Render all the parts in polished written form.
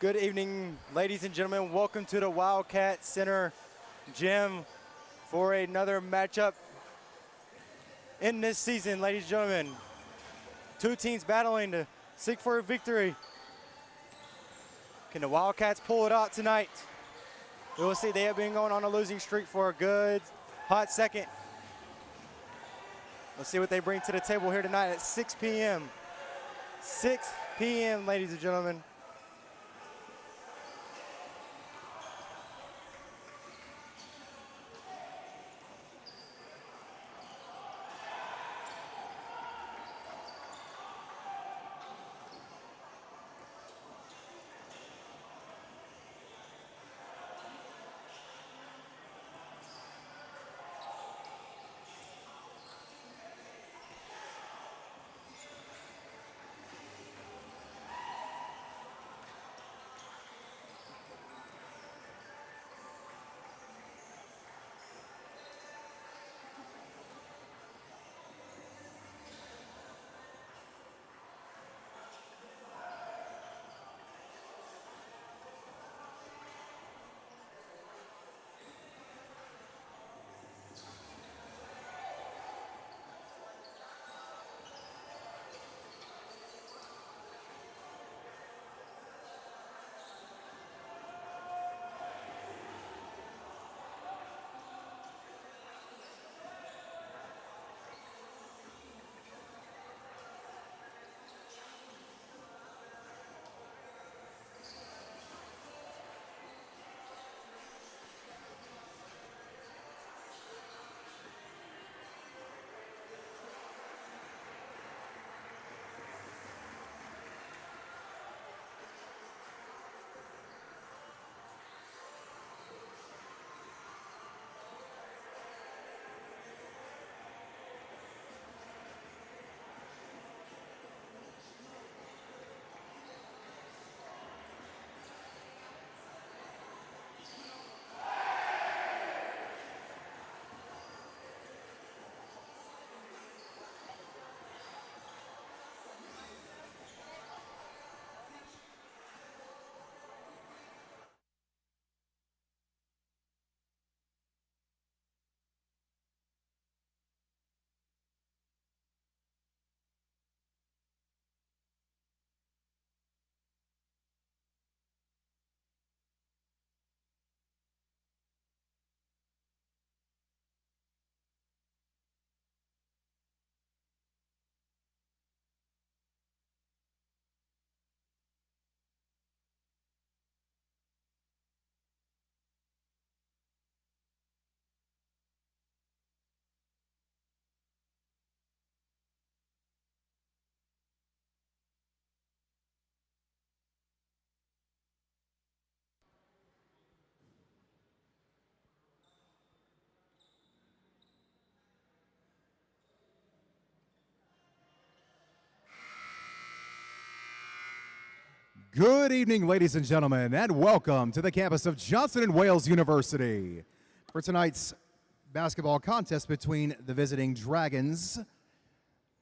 Good evening, ladies and gentlemen. Welcome to the Wildcat Center Gym for another matchup in this season, ladies and gentlemen. Two teams battling to seek for a victory. Can the Wildcats pull it out tonight? We will see. They have been going on a losing streak for a good hot second. Let's see what they bring to the table here tonight at 6 p.m. 6 p.m., ladies and gentlemen. Good evening, ladies and gentlemen, and welcome to the campus of Johnson & Wales University for tonight's basketball contest between the visiting Dragons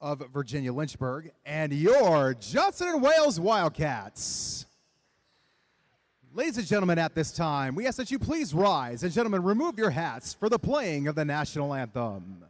of Virginia Lynchburg and your Johnson & Wales Wildcats. Ladies and gentlemen, at this time, we ask that you please rise and, gentlemen, remove your hats for the playing of the national anthem.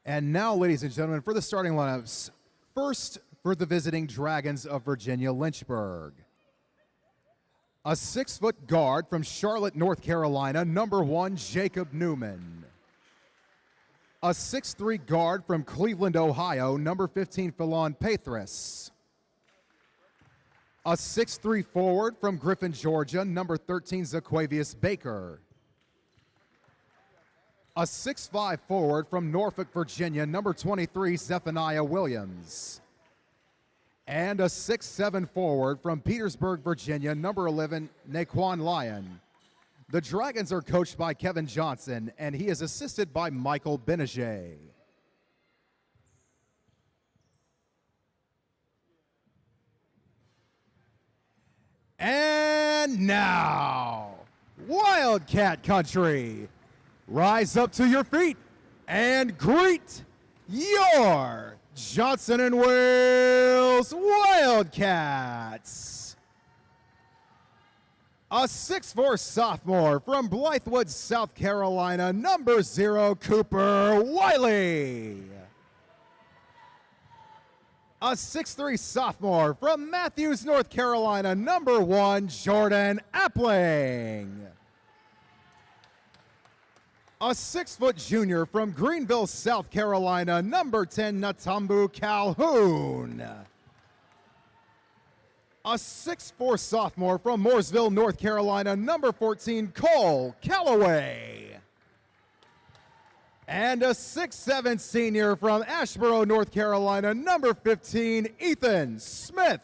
And now, ladies and gentlemen, for the starting lineups, first for the visiting Dragons of Virginia, Lynchburg. A 6-foot guard from Charlotte, North Carolina, number 1, Jacob Newman. A 6'3" guard from Cleveland, Ohio, number 15, Philon Pathras. A 6'3" forward from Griffin, Georgia, number 13, Zaquavius Baker. A 6'5" forward from Norfolk, Virginia, number 23, Zephaniah Williams. And a 6'7" forward from Petersburg, Virginia, number 11, Naquan Lyon. The Dragons are coached by Kevin Johnson, and he is assisted by Michael Beneget. And now, Wildcat Country, rise up to your feet and greet your Johnson & Wales Wildcats. A 6'4" sophomore from Blythewood, South Carolina, number 0, Cooper Wiley. A 6'3" sophomore from Matthews, North Carolina, number 1, Jordan Appling. A 6-foot junior from Greenville, South Carolina, number 10, Natambu Calhoun. A 6'4" sophomore from Mooresville, North Carolina, number 14, Cole Calloway. And a 6'7" senior from Asheboro, North Carolina, number 15, Ethan Smith.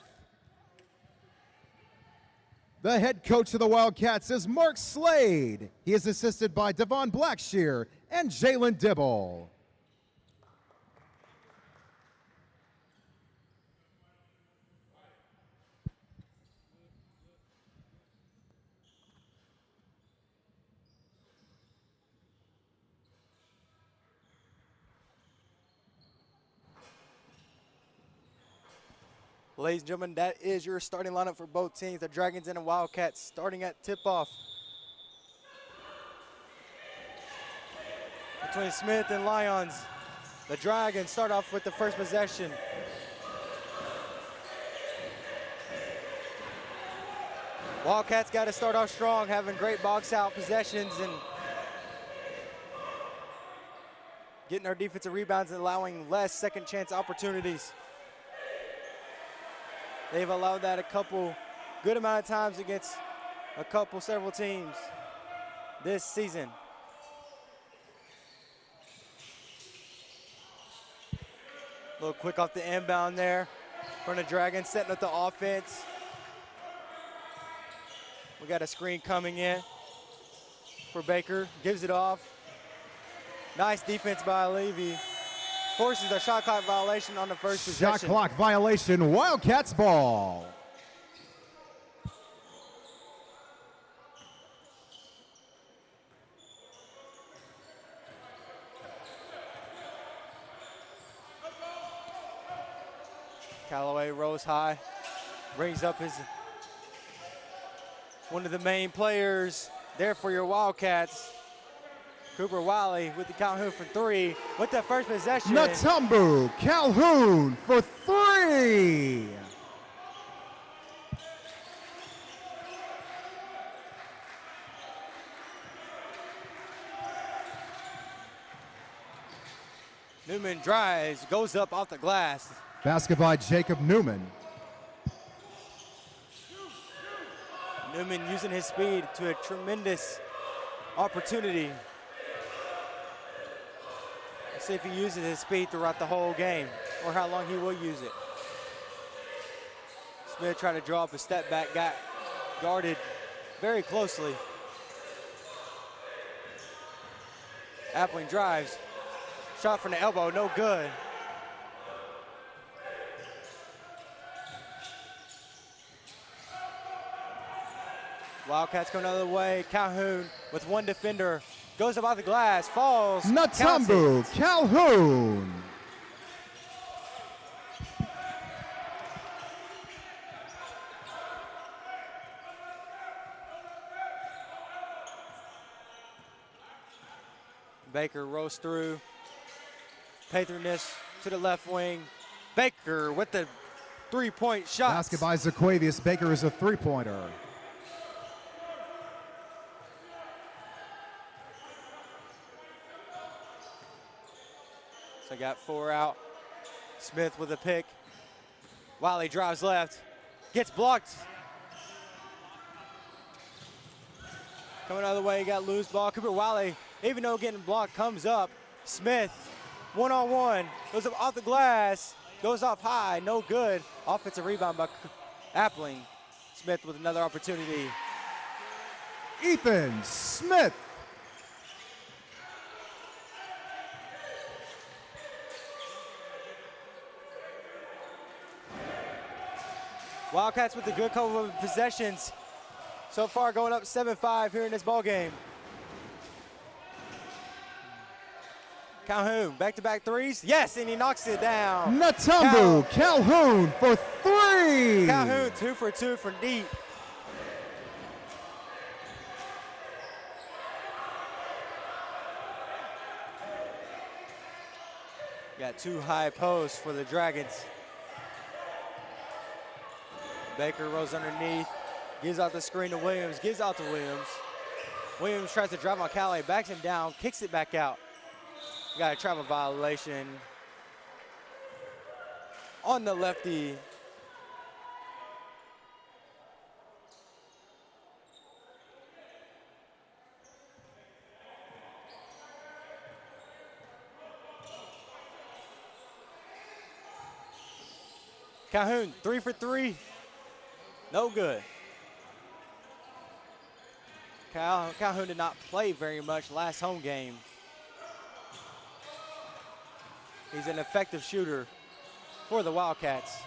The head coach of the Wildcats is Mark Slade. He is assisted by Devon Blackshear and Jalen Dibble. Ladies and gentlemen, that is your starting lineup for both teams, the Dragons and the Wildcats, starting at tip-off. Between Smith and Lyons, the Dragons start off with the first possession. Wildcats got to start off strong, having great box-out possessions and getting our defensive rebounds and allowing less second-chance opportunities. They've allowed that a good amount of times against several teams this season. A little quick off the inbound there from the Dragons, setting up the offense. We got a screen coming in for Baker, gives it off. Nice defense by Levy. Forces a shot clock violation on the first possession. Shot clock violation, Wildcats ball. Callaway rose high, brings up one of the main players there for your Wildcats. Cooper Wiley with the Calhoun for 3 with the first possession. Natambu Calhoun for 3. Newman drives, goes up off the glass. Basket by Jacob Newman. Newman using his speed to a tremendous opportunity. Let's see if he uses his speed throughout the whole game or how long he will use it. Smith tried to draw up a step back, got guarded very closely. Appling drives, shot from the elbow, no good. Wildcats coming another way. Calhoun with one defender. Goes about the glass, falls. Natambu Calhoun. Baker rolls through. Patherness to the left wing. Baker with the three-point shot. Basket by Zaquavius Baker is a three-pointer. So got 4 out. Smith with a pick. Wiley drives left. Gets blocked. Coming out of the way, got loose ball. Cooper Wiley, even though getting blocked, comes up. Smith, one-on-one, goes up off the glass, goes off high, no good. Offensive rebound by Appling. Smith with another opportunity. Ethan Smith. Wildcats with a good couple of possessions. So far going up 7-5 here in this ball game. Calhoun, back-to-back threes. Yes, and he knocks it down. Natambu Calhoun for three. Calhoun 2 for 2 from deep. Got 2 high posts for the Dragons. Baker rolls underneath, gives out the screen to Williams, gives out to Williams. Williams tries to drive on Callaway, backs him down, kicks it back out. Got a travel violation on the lefty. Calhoun, 3 for 3. No good. Calhoun did not play very much last home game. He's an effective shooter for the Wildcats.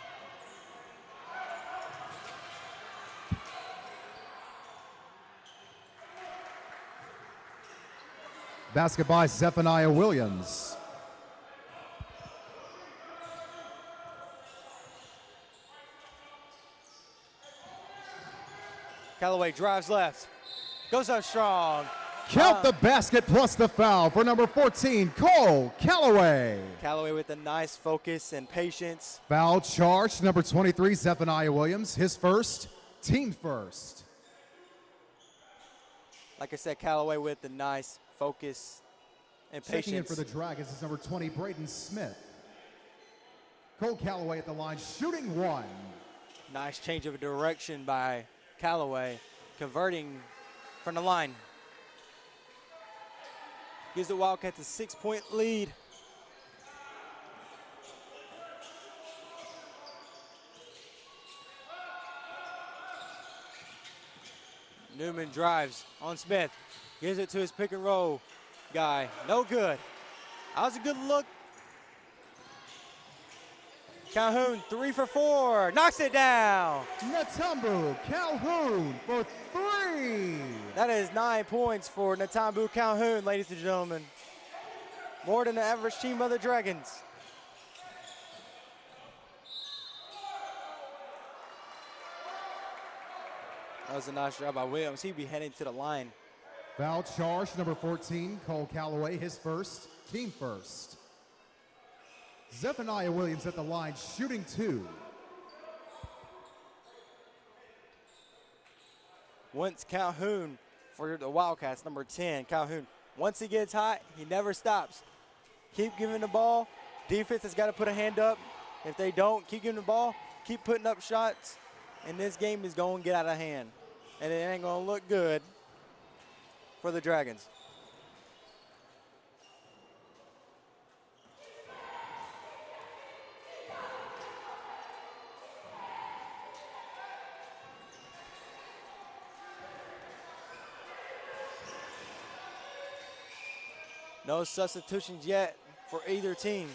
Basket by Zephaniah Williams. Callaway drives left, goes up strong. Count the basket plus the foul for number 14, Cole Callaway. Callaway with a nice focus and patience. Foul charged, number 23, Zephaniah Williams. His first, team first. Like I said, Callaway with the nice focus and patience. Checking in for the Dragons is number 20, Braden Smith. Cole Callaway at the line, shooting one. Nice change of direction by Callaway, converting from the line. Gives the Wildcats a 6-point lead. Newman drives on Smith, gives it to his pick and roll guy. No good. That was a good look. Calhoun 3 for 4, knocks it down. Natambu Calhoun for three. That is 9 points for Natambu Calhoun, ladies and gentlemen. More than the average team of the Dragons. That was a nice job by Williams. He'd be heading to the line. Foul charge, number 14, Cole Callaway, his first, team first. Zephaniah Williams at the line, shooting two. Once Calhoun for the Wildcats, number 10, Calhoun. Once he gets hot, he never stops. Keep giving the ball. Defense has got to put a hand up. If they don't, keep giving the ball, keep putting up shots, and this game is going to get out of hand. And it ain't going to look good for the Dragons. No substitutions yet for either team.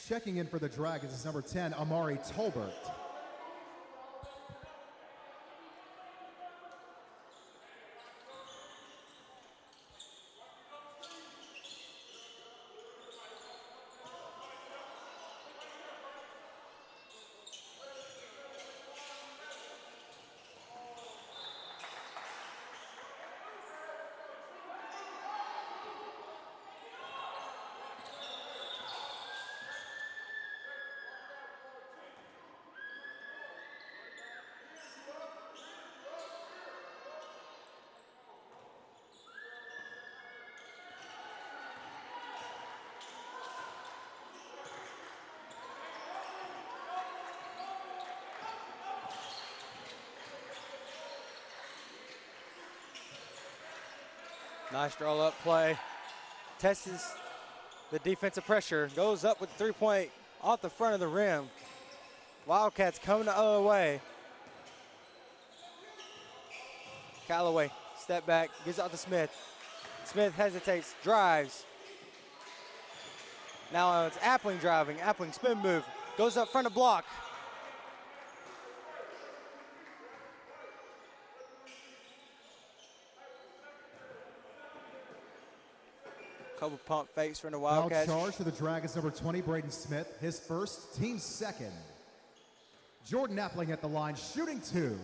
Checking in for the Dragons is number 10, Amari Tolbert. Nice draw up play. Tests the defensive pressure. Goes up with 3-point off the front of the rim. Wildcats coming the other way. Callaway, step back, gives out to Smith. Smith hesitates, drives. Now it's Appling driving. Appling spin move. Goes up front of block. Couple pump fakes from the Wildcats. Foul charge to the Dragons, number 20, Braden Smith. His first, team's second. Jordan Appling at the line, shooting 2.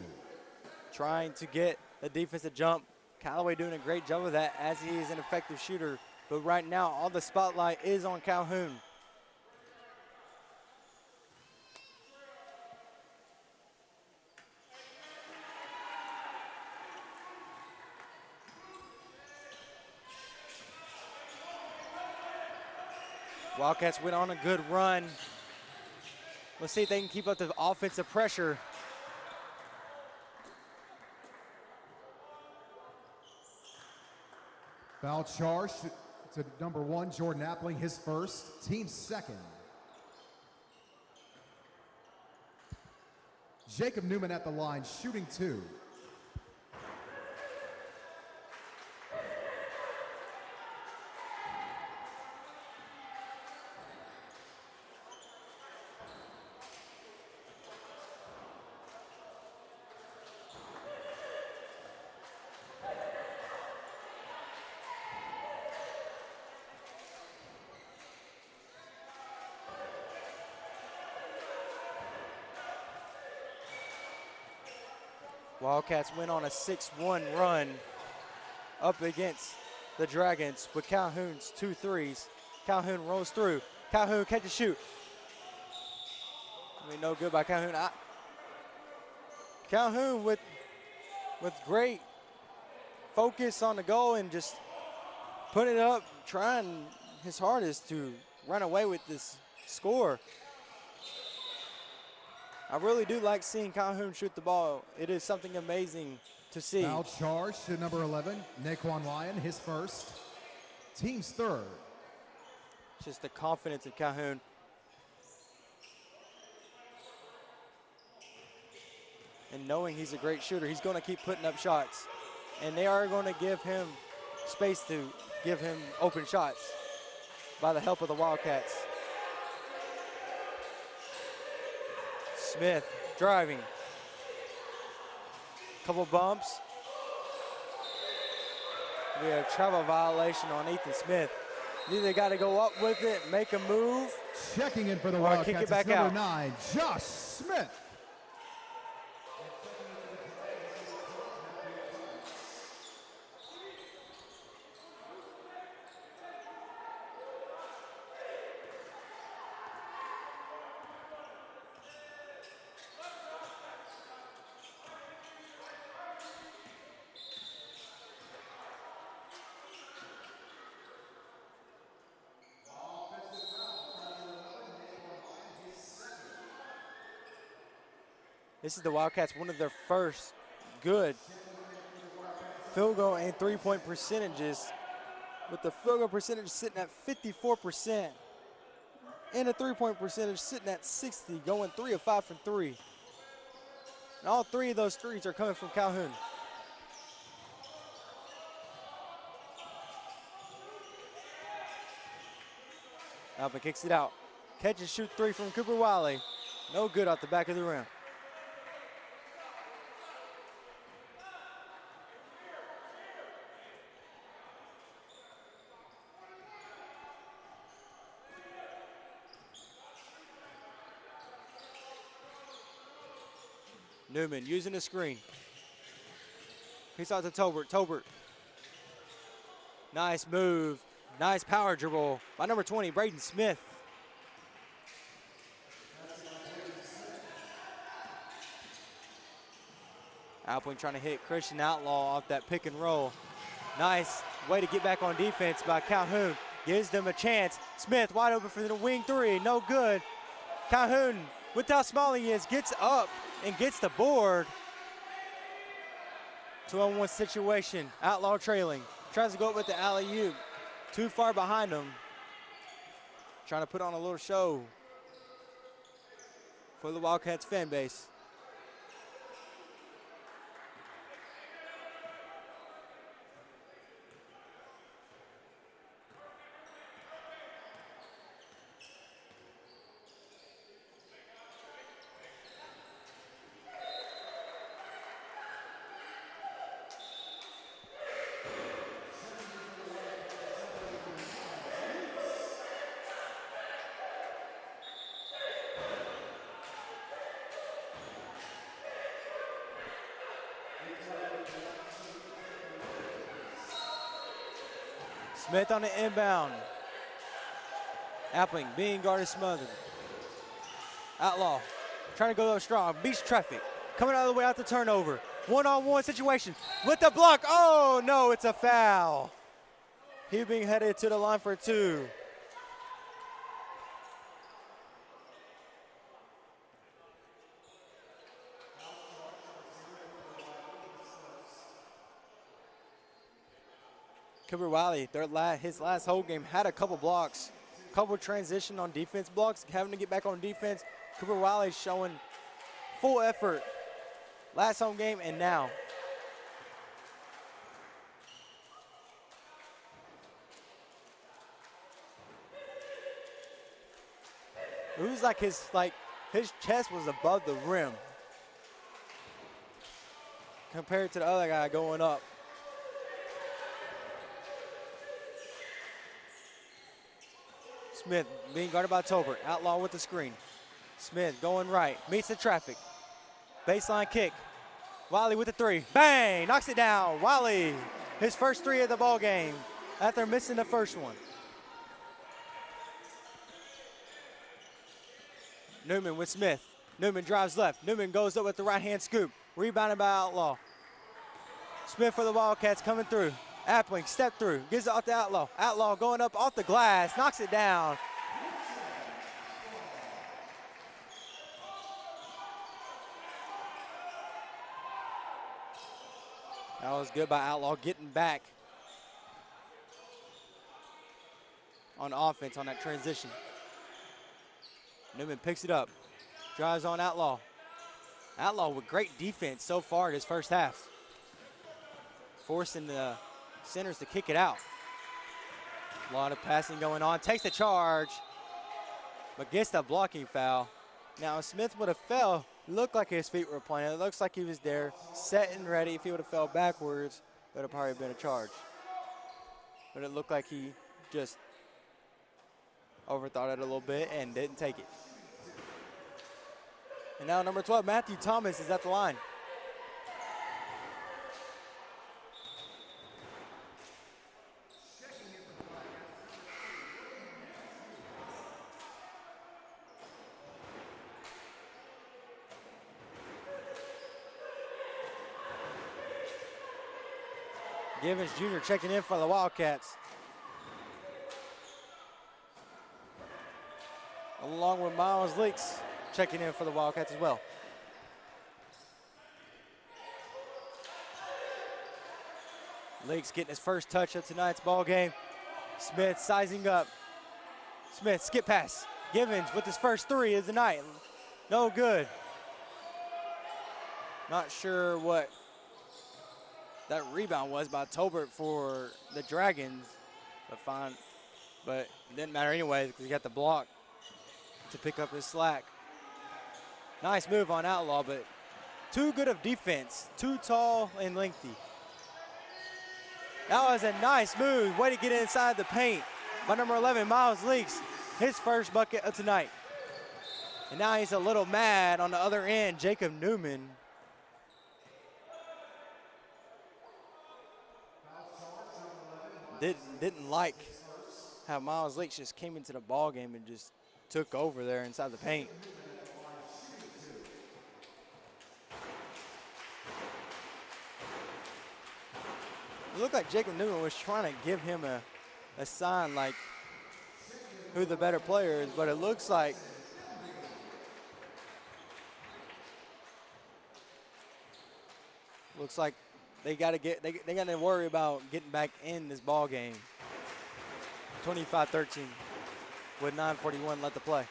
Trying to get the defensive jump. Callaway doing a great job of that as he is an effective shooter. But right now, all the spotlight is on Calhoun. Wildcats went on a good run. Let's see if they can keep up the offensive pressure. Foul charge to number 1, Jordan Appling, his first, team's second. Jacob Newman at the line, shooting 2. Wildcats went on a 6-1 run up against the Dragons with Calhoun's 2 threes. Calhoun rolls through. Calhoun catch and shoot. I mean, no good by Calhoun. Calhoun with great focus on the goal and just putting it up, trying his hardest to run away with this score. I really do like seeing Calhoun shoot the ball. It is something amazing to see. Foul charge to number 11, Naquan Lyon, his first, team's third. Just the confidence of Calhoun. And knowing he's a great shooter, he's going to keep putting up shots. And they are going to give him space to give him open shots by the help of the Wildcats. Smith driving. Couple bumps. We have travel violation on Ethan Smith. Either got to go up with it, make a move. Checking in for the or Wildcats, kick it it's back number out. 9, Josh Smith. This is the Wildcats, one of their first good field goal and three-point percentages, with the field goal percentage sitting at 54% and a three-point percentage sitting at 60, going 3 of 5 from 3. And all 3 of those threes are coming from Calhoun. Alvin kicks it out. Catch and shoot 3 from Cooper Wiley. No good off the back of the rim. Newman using the screen. He's out to Tolbert. Tolbert. Nice move. Nice power dribble by number 20, Braden Smith. Appling trying to hit Christian Outlaw off that pick and roll. Nice way to get back on defense by Calhoun. Gives them a chance. Smith wide open for the wing 3. No good. Calhoun, with how small he is, gets up and gets the board. 2-on-1 situation. Outlaw trailing. tries to go up with the alley-oop. Too far behind him. Trying to put on a little show for the Wildcats fan base. Smith on the inbound. Appling being guarded, smothered. Outlaw trying to go up strong, beats traffic. Coming out of the way out the turnover. One-on-one situation with the block. Oh no, it's a foul. He being headed to the line for 2. Cooper Wiley, his last whole game, had a couple blocks, couple transition on defense blocks, having to get back on defense. Cooper Wiley showing full effort last home game and now. It was like his chest was above the rim compared to the other guy going up. Smith being guarded by Tolbert. Outlaw with the screen. Smith going right. Meets the traffic. Baseline kick. Wiley with the 3. Bang! Knocks it down. Wiley, his first 3 of the ball game after missing the first one. Newman with Smith. Newman drives left. Newman goes up with the right-hand scoop. Rebounded by Outlaw. Smith for the Wildcats coming through. Appling, step through, gives it off to Outlaw. Outlaw going up off the glass, knocks it down. That was good by Outlaw, getting back on offense on that transition. Newman picks it up, drives on Outlaw. Outlaw with great defense so far this first half. Forcing the centers to kick it out. A lot of passing going on. Takes the charge, but gets the blocking foul. Now, if Smith would have fell, it looked like his feet were planted. It looks like he was there, set and ready. If he would have fell backwards, it would have probably been a charge. But it looked like he just overthought it a little bit and didn't take it. And now number 12, Matthew Thomas, is at the line. Givens Jr. checking in for the Wildcats. Along with Miles Leaks checking in for the Wildcats as well. Leaks getting his first touch of tonight's ball game. Smith sizing up. Smith, skip pass. Givens with his first 3 of the night. No good. Not sure what that rebound was by Tolbert for the Dragons, but fine. But it didn't matter anyway because he got the block to pick up his slack. Nice move on Outlaw, but too good of defense. Too tall and lengthy. That was a nice move. Way to get inside the paint by number 11, Miles Leaks. His first bucket of tonight. And now he's a little mad on the other end, Jacob Newman. Didn't like how Miles Leaks just came into the ball game and just took over there inside the paint. It looked like Jacob Newman was trying to give him a sign like who the better player is, but it looks like they got to worry about getting back in this ball game. 25-13 with 9:41 left to play.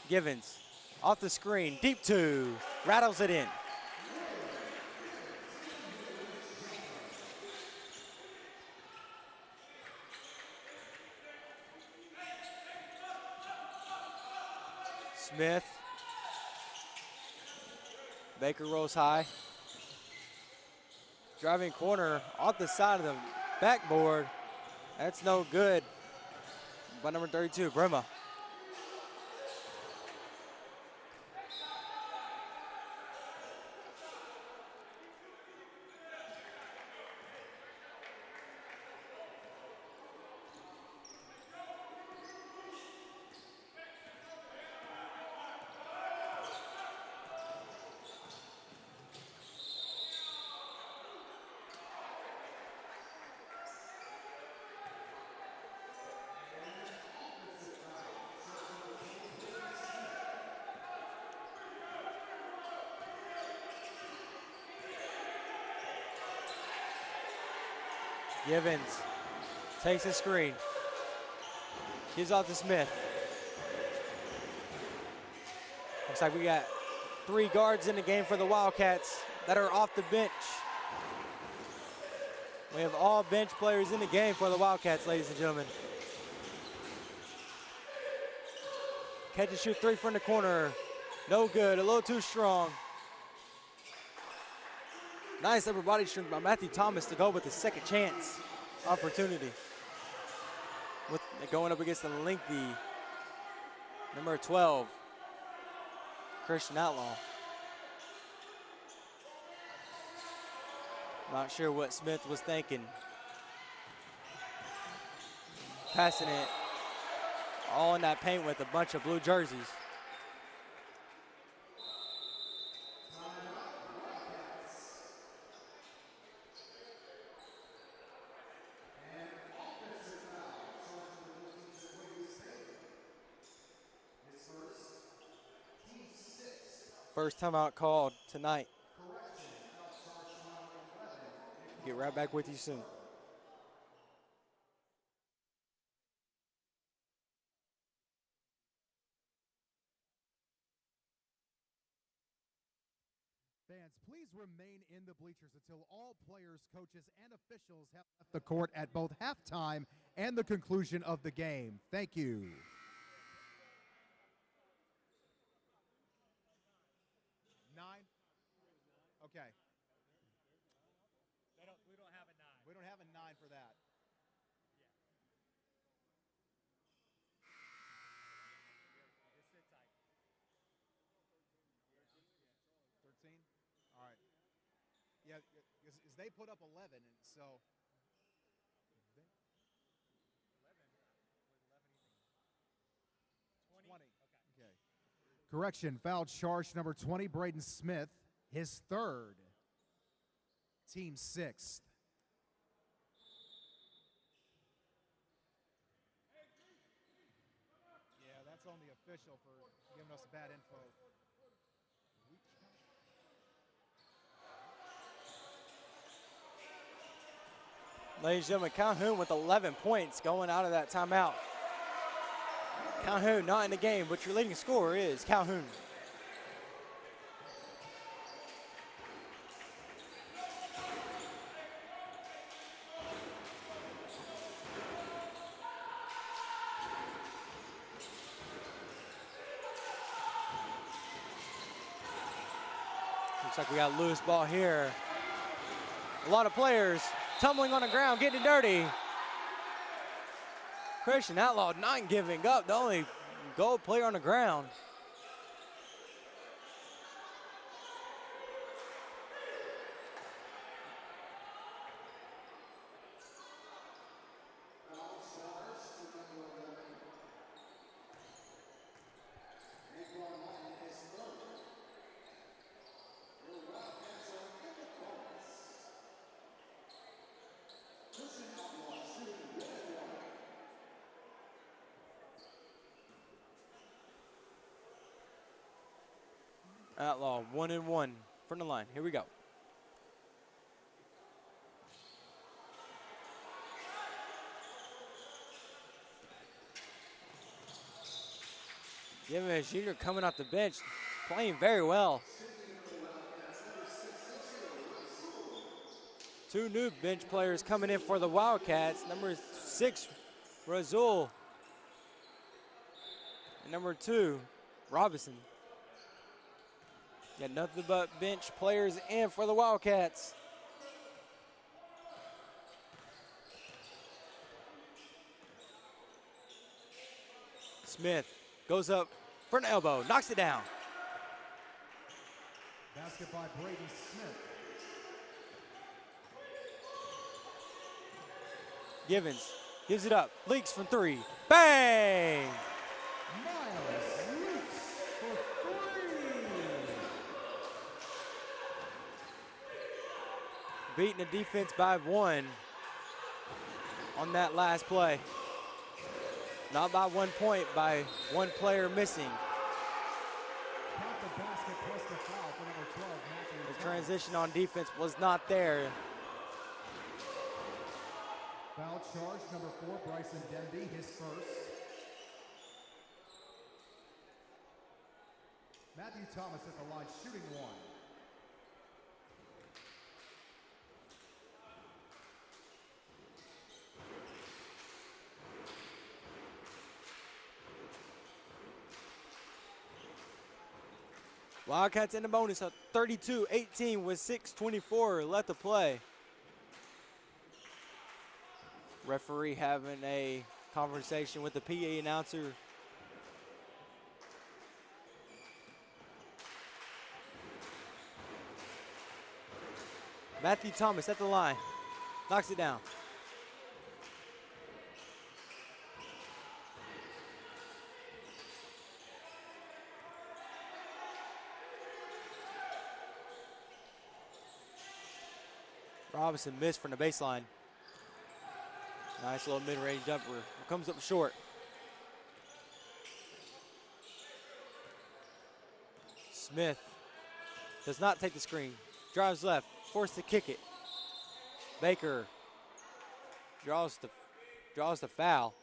Givens off the screen, deep two, rattles it in. Smith. Baker rolls high. Driving corner off the side of the backboard. That's no good by number 32, Brema. Givens takes a screen. Gives off to Smith. Looks like we got 3 guards in the game for the Wildcats that are off the bench. We have all bench players in the game for the Wildcats, ladies and gentlemen. Catch and shoot 3 from the corner. No good, a little too strong. Nice upper body strength by Matthew Thomas to go with the second chance opportunity. With going up against the lengthy number 12, Christian Outlaw. Not sure what Smith was thinking. Passing it all in that paint with a bunch of blue jerseys. First timeout called tonight. Get right back with you soon. Fans, please remain in the bleachers until all players, coaches, and officials have left the court at both halftime and the conclusion of the game. Thank you. Okay. We don't have a 9. We don't have a 9 for that. Just sit tight. 13? All right. Yeah, because they put up 11, and so. 20. Okay. Correction, foul charge number 20, Braden Smith, his 3rd, team 6th. Yeah, that's on the official for giving us bad info. Ladies and gentlemen, Calhoun with 11 points going out of that timeout. Calhoun not in the game, but your leading scorer is Calhoun. Looks like we got loose ball here. A lot of players tumbling on the ground, getting dirty. Christian Outlaw not giving up, the only goal player on the ground. Outlaw, 1-1 from the line. Here we go. Givens Jr. coming off the bench, playing very well. Two new bench players coming in for the Wildcats. Number 6, Razul. And number 2, Robinson. Got nothing but bench players in for the Wildcats. Smith goes up for an elbow, knocks it down. Basket by Brady Smith. Givens gives it up, leaks from 3, bang! Miles leaks for 3. Beating the defense by 1 on that last play. Not by 1 point, by 1 player missing. Count the basket plus the foul for number 12, Matthew. The transition on defense was not there. Foul charge, number 4, Bryson Denby, his first. Matthew Thomas at the line, shooting 1. Wildcats in the bonus up 32-18 with 6:24 left to play. Referee having a conversation with the PA announcer. Matthew Thomas at the line, knocks it down. Robinson missed from the baseline. Nice little mid-range jumper. Comes up short. Smith does not take the screen. Drives left, forced to kick it. Baker draws the foul.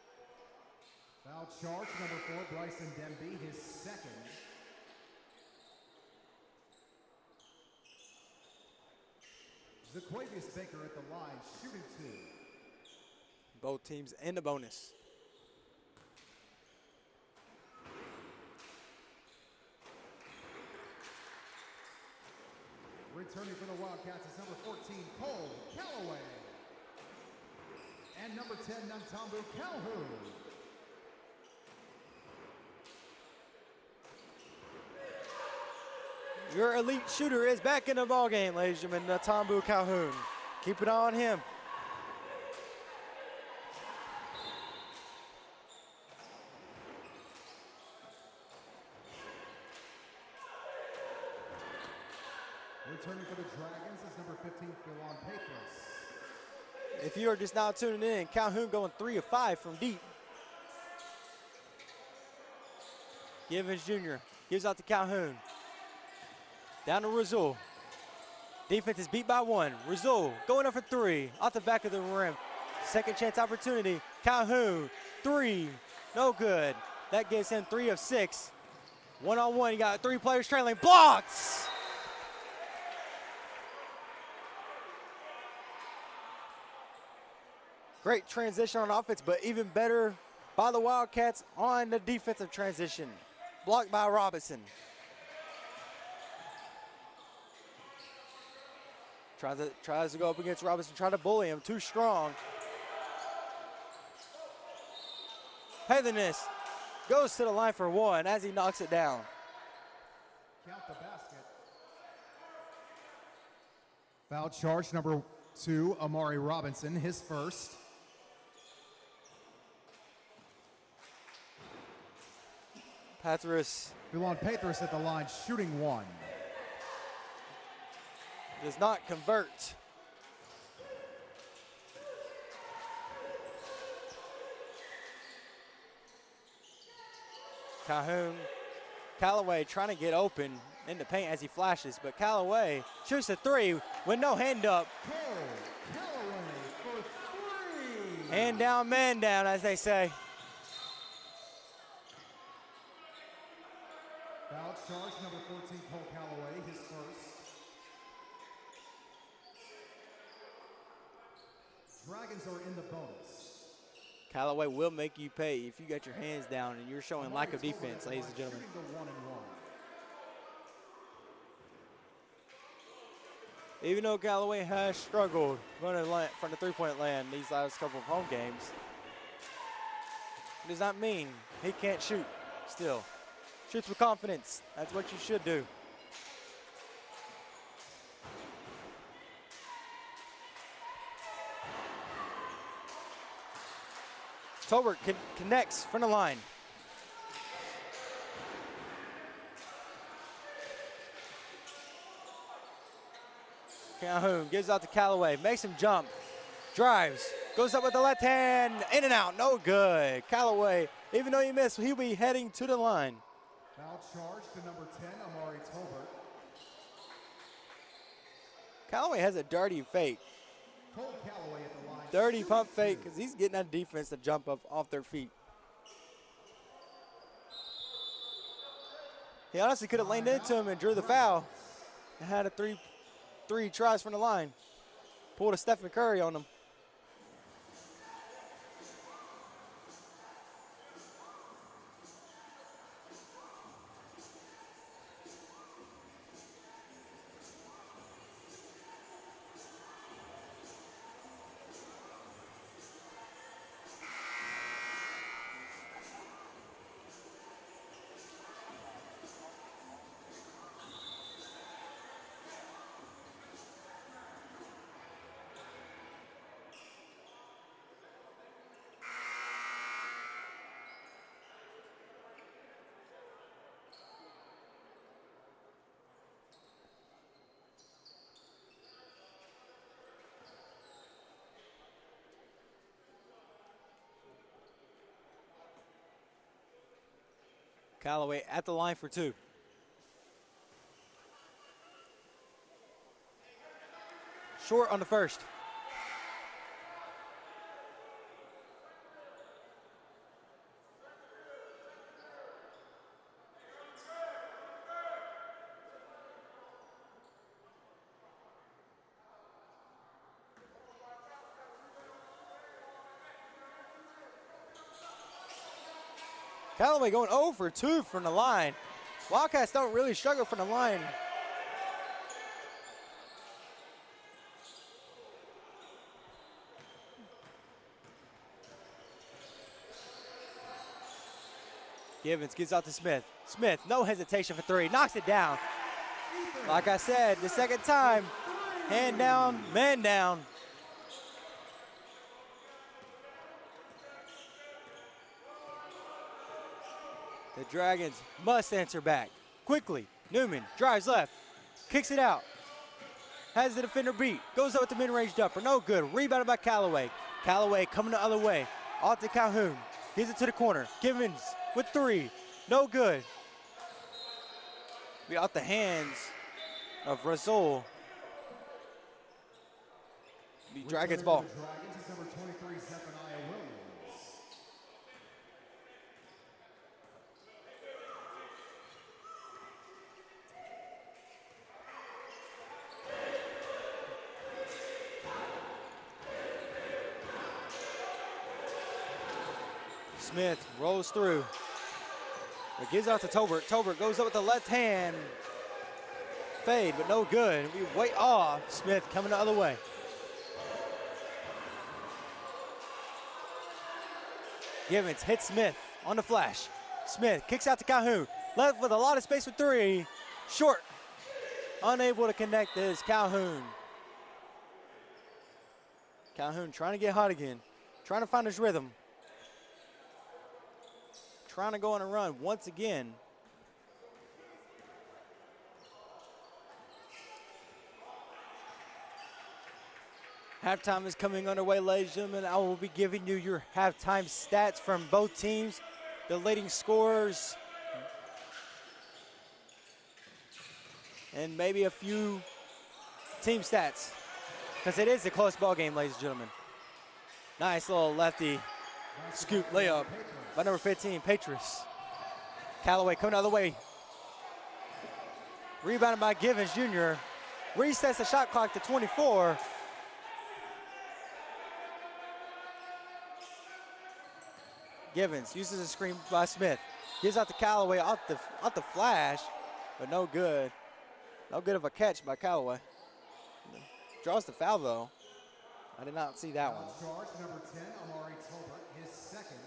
Foul charge, number 4, Bryson Denby, his second. Zaquavius Baker at the line, shooting 2. Both teams in the bonus. Returning for the Wildcats is number 14, Cole Calloway. And number 10, Nantambu Calhoun. Your elite shooter is back in the ballgame, ladies and gentlemen, Nantambu Calhoun. Keep it on him. Returning for the Dragons is number 15, Philon Petros. If you are just now tuning in, Calhoun going 3 of 5 from deep. Givens Jr. gives out to Calhoun. Down to Razul. Defense is beat by 1. Razul going up for 3. Off the back of the rim. Second chance opportunity. Calhoun, 3. No good. That gives him 3 of 6. 1-on-1, you got 3 players trailing. Blocks! Great transition on offense, but even better by the Wildcats on the defensive transition. Blocked by Robinson. Tries to go up against Robinson, try to bully him, too strong. Heathernis goes to the line for 1 as he knocks it down. Count the basket. Foul charge, number 2, Amari Robinson, his first. Patras Philon Petros at the line, shooting 1. does not convert. Calhoun Callaway trying to get open in the paint as he flashes, but Callaway shoots a three with no hand up. Hand down, man down, as they say. Foul charge, number 14, Cole Callaway, his first. Dragons are in the bonus. Callaway will make you pay if you got your hands down and you're showing lack of defense, ladies and gentlemen. Even though Callaway has struggled from the three-point land these last couple of home games, it does not mean he can't shoot still. Shoots with confidence. That's what you should do. Tolbert connects from the line. Calhoun gives out to Callaway, makes him jump, drives, goes up with the left hand, in and out, no good. Callaway, even though he missed, he'll be heading to the line. Foul charge to number 10, Amari Tolbert. Callaway has a dirty fake. Cole Callaway at the line. Dirty pump fake because he's getting that defense to jump up off their feet. He honestly could have leaned into him and drew the foul and had a three tries from the line. Pulled a Stephen Curry on him. Callaway at the line for two. Short on the first. Callaway going 0 for 2 from the line. Wildcats don't really struggle from the line. Givens gets out to Smith. Smith, no hesitation for three, knocks it down. Like I said, the second time, hand down, man down. The Dragons must answer back. Quickly, Newman drives left, kicks it out. Has the defender beat, goes up with the mid-range jumper, no good. Rebounded by Callaway. Callaway coming the other way, off to Calhoun. Gives it to the corner. Givens with three, no good. Be out the hands of Rasul. The Dragons ball. Smith rolls through. It gives out to Tolbert. Tolbert goes up with the left hand. Fade, but no good. We way off. Smith coming the other way. Givens hits Smith on the flash. Smith kicks out to Calhoun. Left with a lot of space for three. Short. Unable to connect is Calhoun. Calhoun trying to get hot again. Trying to find his rhythm. Trying to go on a run once again. Halftime is coming underway, ladies and gentlemen. I will be giving you your halftime stats from both teams, the leading scorers, and maybe a few team stats, because it is a close ball game, ladies and gentlemen. Nice little lefty scoop layup by number 15, Patris. Callaway coming out of the way. Rebounded by Givens Jr. Resets the shot clock to 24. Givens uses a screen by Smith. Gives out to Callaway off the flash, but no good. No good of a catch by Callaway. Draws the foul though. I did not see that one. Charge number 10, Amari Tolbert, his second.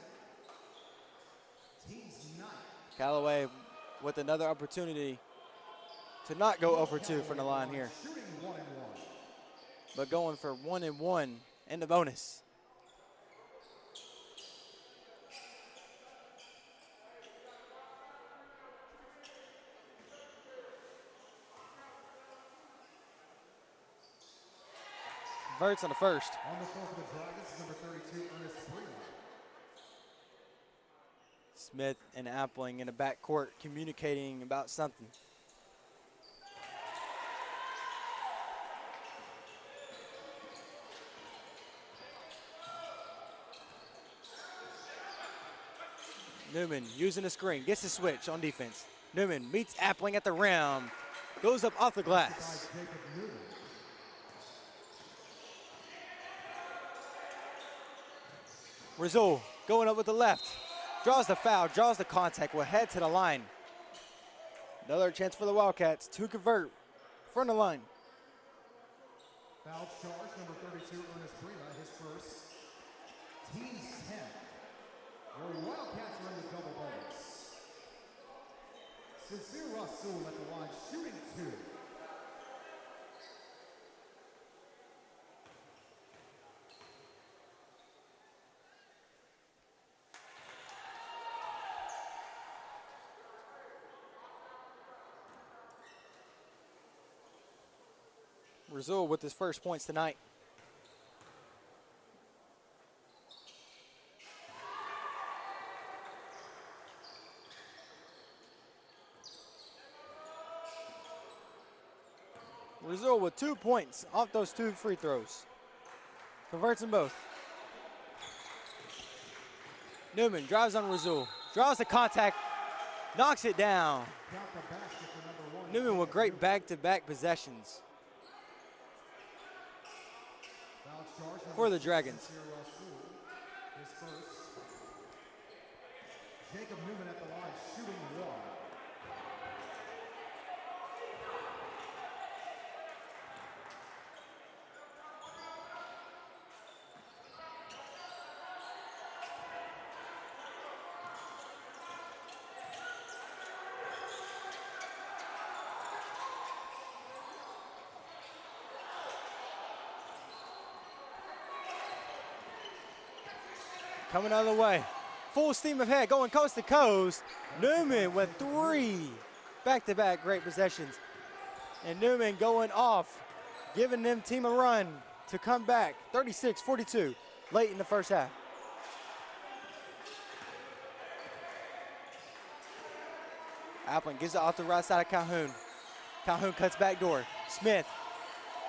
Team's ninth. Callaway with another opportunity to not go 0 for 2 from the line here, Shooting 1-1. but going for 1 and 1 in the bonus. Verts on the first. On the floor for the Dragons is number 32, Ernest Freeman. Smith and Appling in the backcourt communicating about something. Newman using the screen, gets the switch on defense. Newman meets Appling at the rim, goes up off the glass. Rizzo going up with the left, draws the foul, draws the contact, will head to the line. Another chance for the Wildcats to convert from the line. Foul charge, number 32, Ernest Freeman, his first. Team's 10th. Your Wildcats are in the double bonus. Sincere Rasul at the line, shooting 2. Rizzo with his first points tonight. Rizzo with 2 points off those 2 free throws. Converts them both. Newman drives on Rizzo, draws the contact, knocks it down. Newman with great back-to-back possessions for the Dragons. His first. Jacob Newman at the line, shooting 1. Coming out of the way. Full steam ahead, going coast to coast. Newman with 3 back-to-back great possessions. And Newman going off, giving them team a run to come back. 36-42 late in the first half. Appling gives it off the right side of Calhoun. Calhoun cuts back door. Smith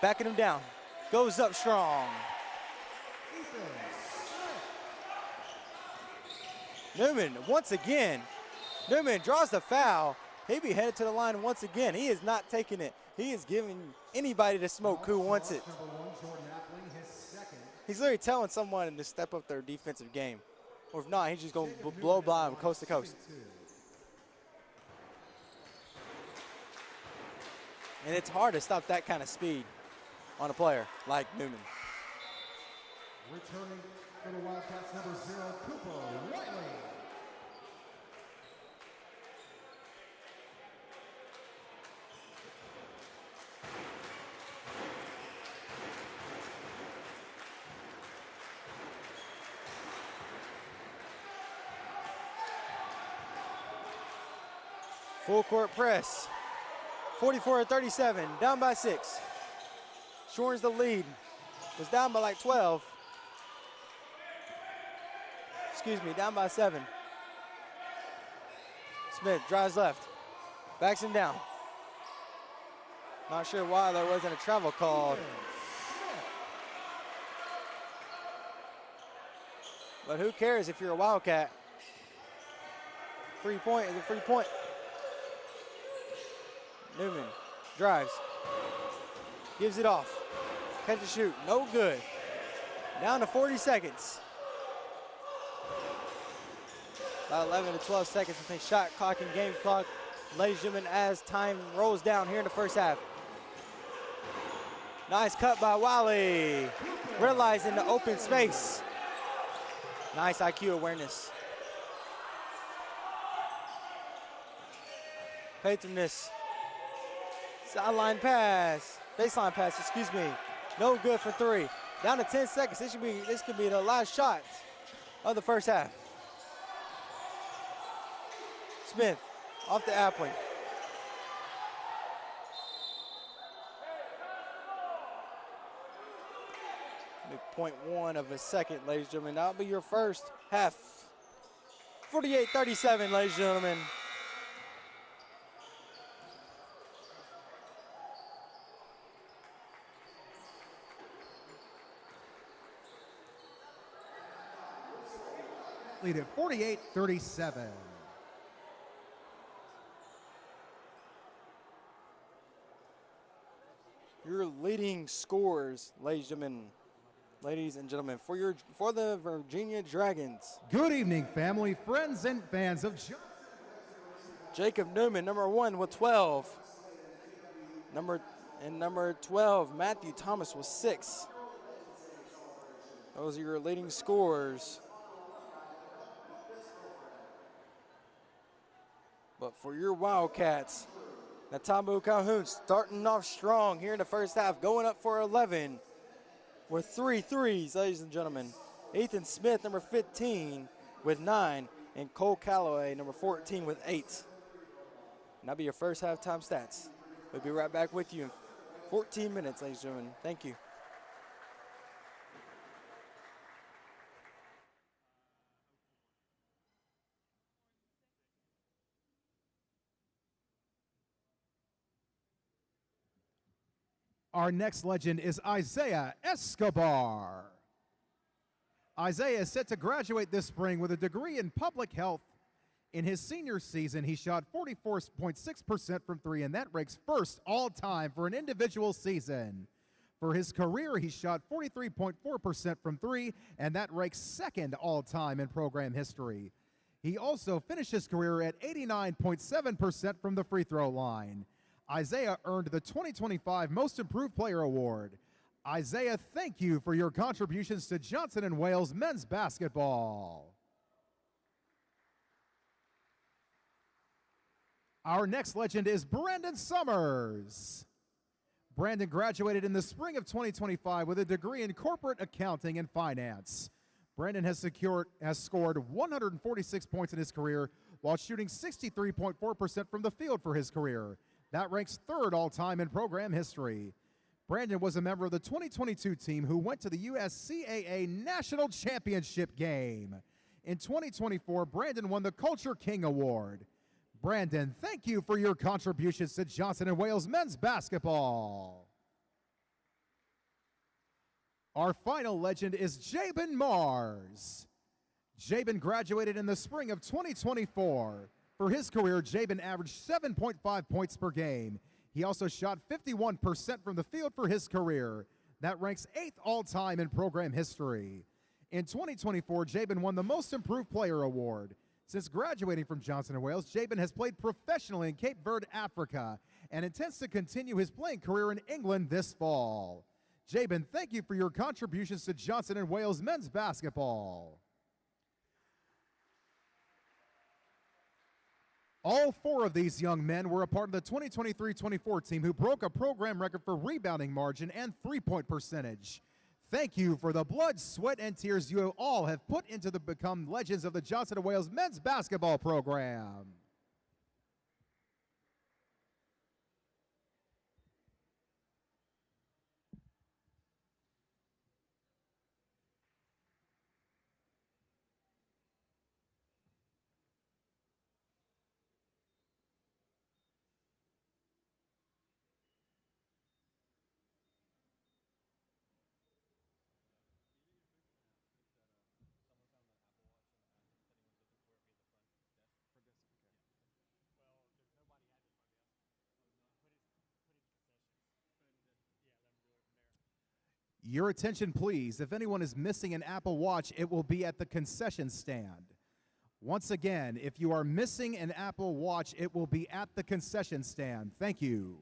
backing him down. Goes up strong. Newman, once again, Newman draws the foul. He be headed to the line once again. He is not taking it. He is giving anybody the smoke who wants it. He's literally telling someone to step up their defensive game. Or if not, he's just going to blow by him coast to coast. And it's hard to stop that kind of speed on a player like Newman. Returning for the Wildcats, number 0, Cooper Riley. Full court press. 44-37, down by 6. Shortens the lead. Was down by like 12. Excuse me, down by 7. Smith drives left. Backs him down. Not sure why there wasn't a travel called. But who cares if you're a Wildcat? Free point is a free point. Newman drives. Gives it off. Catch and shoot. No good. Down to 40 seconds. About 11 to 12 seconds between shot clock and game clock. Ladies and gentlemen, as time rolls down here in the first half. Nice cut by Wiley. Realizing the open space. Nice IQ awareness. Patroness. Sideline pass. Baseline pass, excuse me. No good for three. Down to 10 seconds. This could be the last shot of the first half. Smith off the apple. .1 of a second, ladies and gentlemen. That'll be your first half. 48-37, ladies and gentlemen. Lead at 48-37. Your leading scores, ladies and gentlemen, for the Virginia Dragons. Good evening, family, friends, and fans of Jacob Newman, number 1 with 12. Number 12, Matthew Thomas with 6. Those are your leading scores. But for your Wildcats, Natamu Calhoun starting off strong here in the first half, going up for 11 with 3 threes, ladies and gentlemen. Ethan Smith, number 15, with 9, and Cole Calloway, number 14, with 8. And that'll be your first halftime stats. We'll be right back with you in 14 minutes, ladies and gentlemen. Thank you. Our next legend is Isaiah Escobar. Isaiah is set to graduate this spring with a degree in public health. In his senior season, he shot 44.6% from three, and that ranks first all time for an individual season. For his career, he shot 43.4% from three, and that ranks second all time in program history. He also finished his career at 89.7% from the free throw line. Isaiah earned the 2025 Most Improved Player Award. Isaiah, thank you for your contributions to Johnson & Wales men's basketball. Our next legend is Brandon Summers. Brandon graduated in the spring of 2025 with a degree in corporate accounting and finance. Brandon has scored 146 points in his career while shooting 63.4% from the field for his career. That ranks third all-time in program history. Brandon was a member of the 2022 team who went to the USCAA National Championship game. In 2024, Brandon won the Culture King Award. Brandon, thank you for your contributions to Johnson & Wales men's basketball. Our final legend is Jabin Mars. Jabin graduated in the spring of 2024. For his career, Jabin averaged 7.5 points per game. He also shot 51% from the field for his career. That ranks 8th all-time in program history. In 2024, Jabin won the Most Improved Player Award. Since graduating from Johnson & Wales, Jabin has played professionally in Cape Verde, Africa, and intends to continue his playing career in England this fall. Jabin, thank you for your contributions to Johnson & Wales men's basketball. All four of these young men were a part of the 2023-24 team who broke a program record for rebounding margin and three-point percentage. Thank you for the blood, sweat, and tears you all have put into the become legends of the Johnson & Wales men's basketball program. Your attention, please. If anyone is missing an Apple Watch, it will be at the concession stand. Once again, if you are missing an Apple Watch, it will be at the concession stand. Thank you.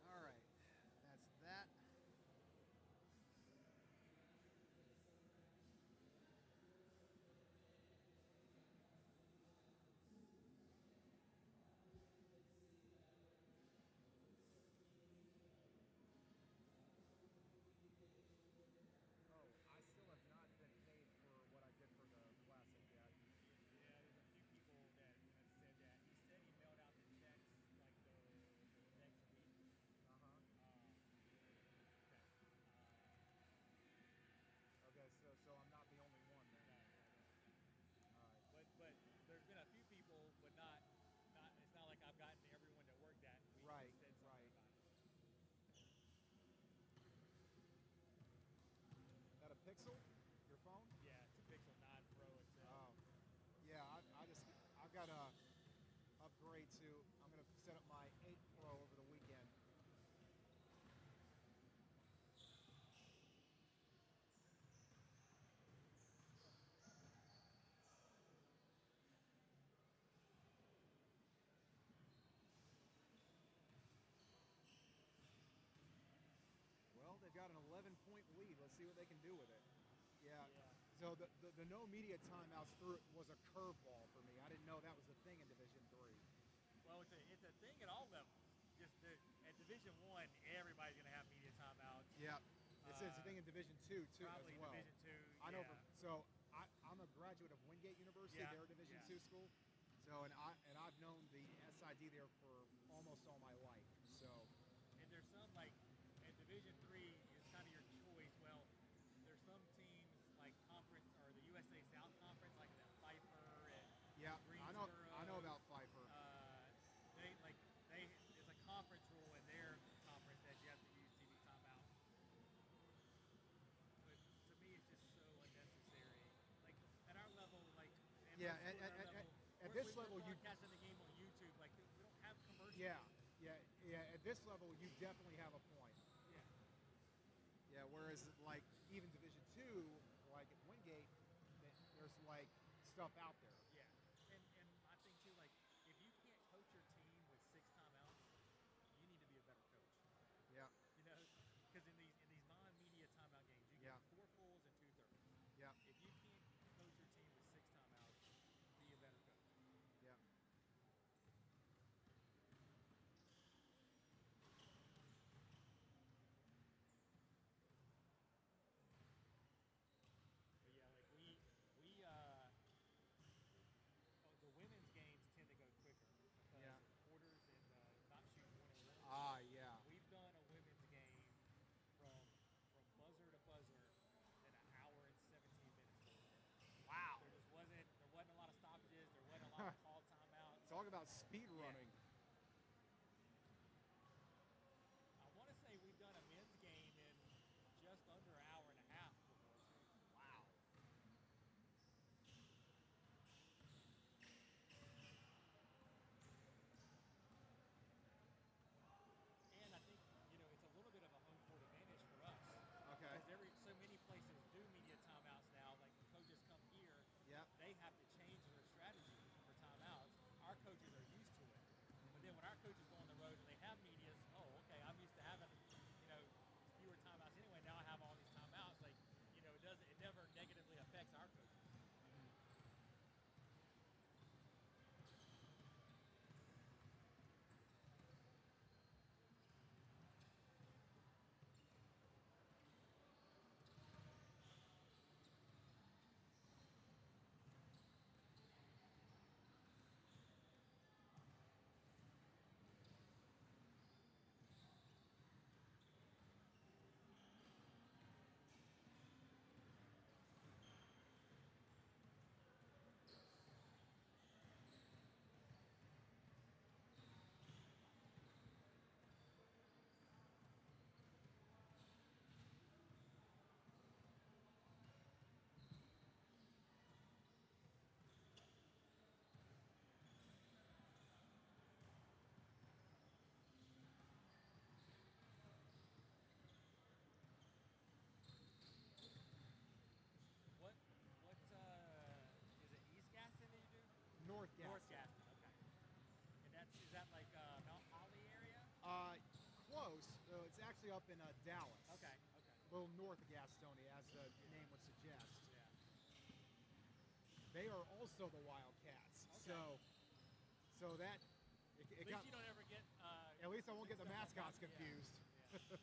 All right, that's that. Oh, I still have not been paid for what I did for the classic yet. Yeah, there's a few people that have said that. He said he mailed out the checks like the next week. Uh-huh. That, Okay, so I'm not the only one then. no, no, no. All right. But there's been a few people, but not. It's not like I've gotten everyone that worked that week Right, said something right. about it. That a Pixel? Your phone? Yeah, it's a Pixel 9 Pro XL. Oh, yeah. I've got to upgrade to. I'm gonna set up my 8 Pro over the weekend. Well, they've got an 11-point lead. Let's see what they can do with it. Yeah. Yeah. So the no media timeouts through it was a curveball for me. I didn't know that was a thing in Division III. Well, it's a thing at all levels. Just at Division I, everybody's gonna have media timeouts. Yeah. It's a thing in Division II too Probably as well. Division II. I know. Yeah. I'm a graduate of Wingate University. Yeah, They're a Division yeah. II school. So I've known the SID there for almost all my life. So And there's some like in Division III is kind of your choice. Well, there's some teams like conference or the USA South Conference, like the Pfeiffer and yeah, Greensboro. I know about Pfeiffer. They it's a conference rule in their conference that you have to use TV timeout. But to me, it's just so unnecessary. Like at our level, like and Yeah, most schools at our level, at this level, we're you broadcasting the game on YouTube. Like we don't have commercials. yeah. At this level, you definitely have a point. Yeah. Yeah, whereas like even Division II, like at Wingate, there's like stuff out there. Yeah, and I think too, like if you can't coach your team with 6 timeouts, you need to be a better coach. Yeah. You know, because in these non-media timeout games, you get 4 fulls and 2 thirds. Yeah. If you can't coach your team with 6 timeouts, be a better coach. Yeah. But yeah, like the women's games tend to go quicker because Yeah. of quarters and not shooting 1-on-1. Ah, yeah. We've done a women's game from buzzer to buzzer in 1 hour and 17 minutes. Wow. There wasn't a lot of stoppages. There wasn't a lot of call timeouts. Talk about speed running. I want to say we've done a men's game in just under 1 hour and a half before. Wow. And I think, it's a little bit of a home court advantage actually up in Dallas. Okay. A little north of Gastonia, as the name would suggest. Yeah. They are also the Wildcats. Okay. So that At least you don't ever get. at least I won't get the mixed up mascots on that. confused. Yeah.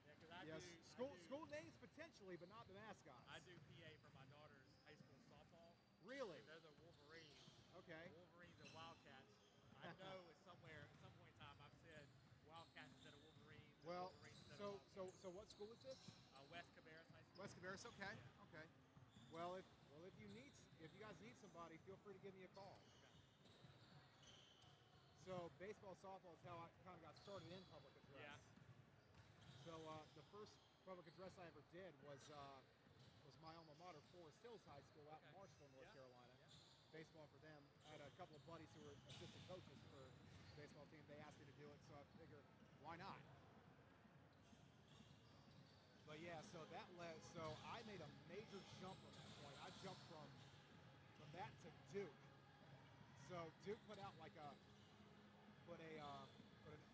Yeah, because School names potentially, but not the mascots. I do PA for my daughter's high school softball. Really? They're the Wolverines. Okay. The Wolverines are Wildcats. I know at some point in time I've said Wildcats instead of Wolverines. Well, Wolverines instead of Wildcats. so what school is this? West Cabarrus High School. West Cabarrus. Okay. Yeah. Okay. Well, if you guys need somebody, feel free to give me a call. Okay. So baseball, softball is how I kind of got started in public address. Yeah. So the first public address I ever did was my alma mater, Forest Hills High School, out in Marshall, North Carolina. Yeah. Baseball for them. I had a couple of buddies who were assistant coaches for the baseball team. They asked me to do it, so I figured, why not? But yeah, so I made a major jump from that point. I jumped from that to Duke. So Duke put an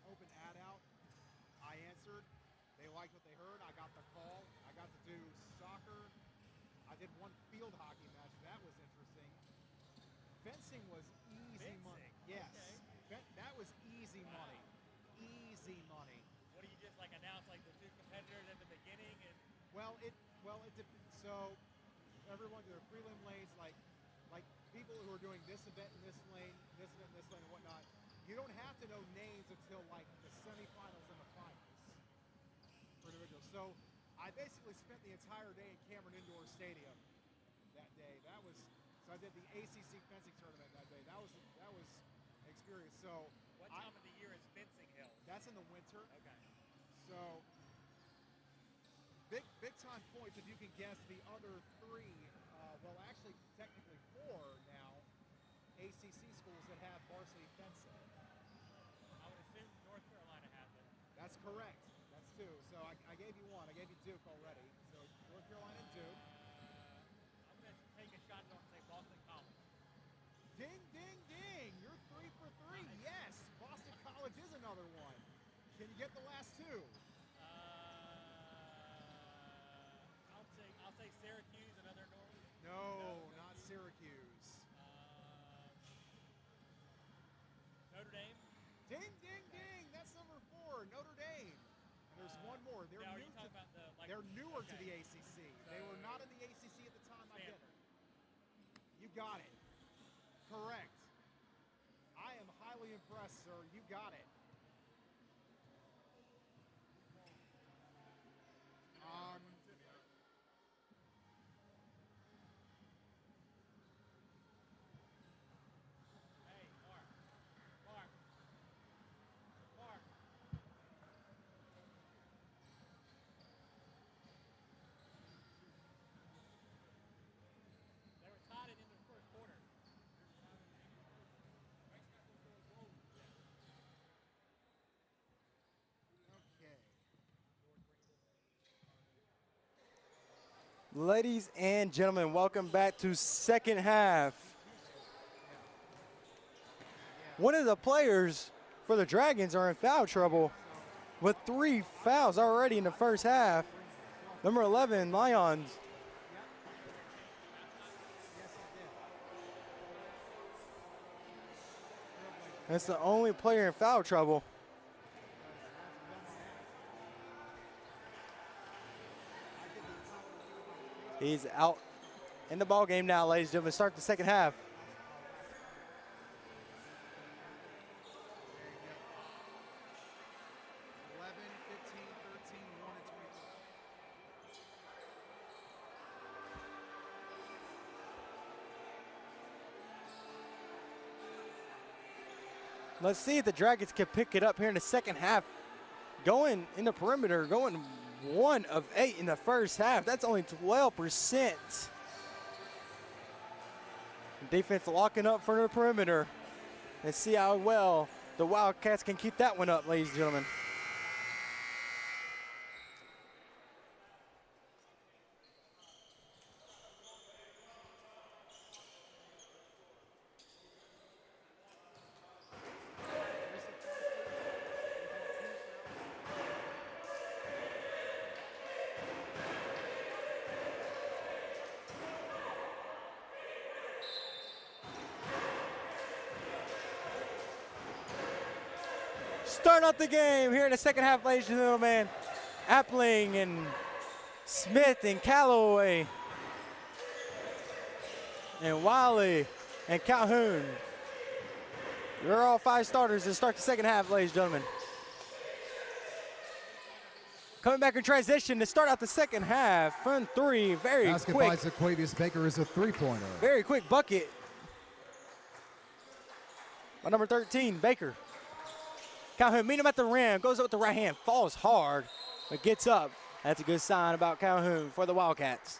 open ad out. I answered. They liked what they heard. I got the call. I got to do soccer. I did one field hockey match. That was interesting. Fencing was easy money. Yes. Okay. That was easy money. Easy money. What do you just announce the two competitors at the beginning and? So everyone to their prelim lanes, like people who are doing this event in this lane, this event in this lane, and whatnot. You don't have to know names until the semifinals and the finals for individuals. So I basically spent the entire day in Cameron Indoor Stadium that day. So I did the ACC fencing tournament that day. That was an experience. So what time of the year is fencing held? That's in the winter. Okay. So big time points if you can guess the other three. Actually technically four now ACC schools that have varsity fencing. I would assume North Carolina has it. That's correct. That's two. So I gave you one. I gave you Duke already. So North Carolina and Duke. I'm going to take a shot and say Boston College. Ding, ding, ding. You're 3 for 3. Yes. Boston College is another one. Can you get the last two? I'll say Syracuse, another North. No, not Syracuse. Notre Dame. Ding, ding, ding. That's number 4, Notre Dame. And there's one more. They're newer to the ACC. They were not in the ACC at the time I did it. You got it. Correct. I am highly impressed, sir. You got it. Hey, Mark. They were tied into the first quarter. Okay. Ladies and gentlemen, welcome back to second half. One of the players for the Dragons are in foul trouble with 3 fouls already in the first half. Number 11, Lions. That's the only player in foul trouble. He's out in the ball game now, ladies and gentlemen. Start the second half. Let's see if the Dragons can pick it up here in the second half. Going in the perimeter, going 1 of 8 in the first half. That's only 12%. Defense locking up for the perimeter. Let's see how well the Wildcats can keep that one up, ladies and gentlemen. Start out the game here in the second half, ladies and gentlemen. Appling and Smith and Calloway and Wiley and Calhoun. They're all 5 starters to start the second half, ladies and gentlemen. Coming back in transition to start out the second half. Front 3, very Basket quick. by Zaquavius Baker is a 3-pointer. Very quick bucket by number 13, Baker. Calhoun meet him at the rim, goes up with the right hand, falls hard, but gets up. That's a good sign about Calhoun for the Wildcats.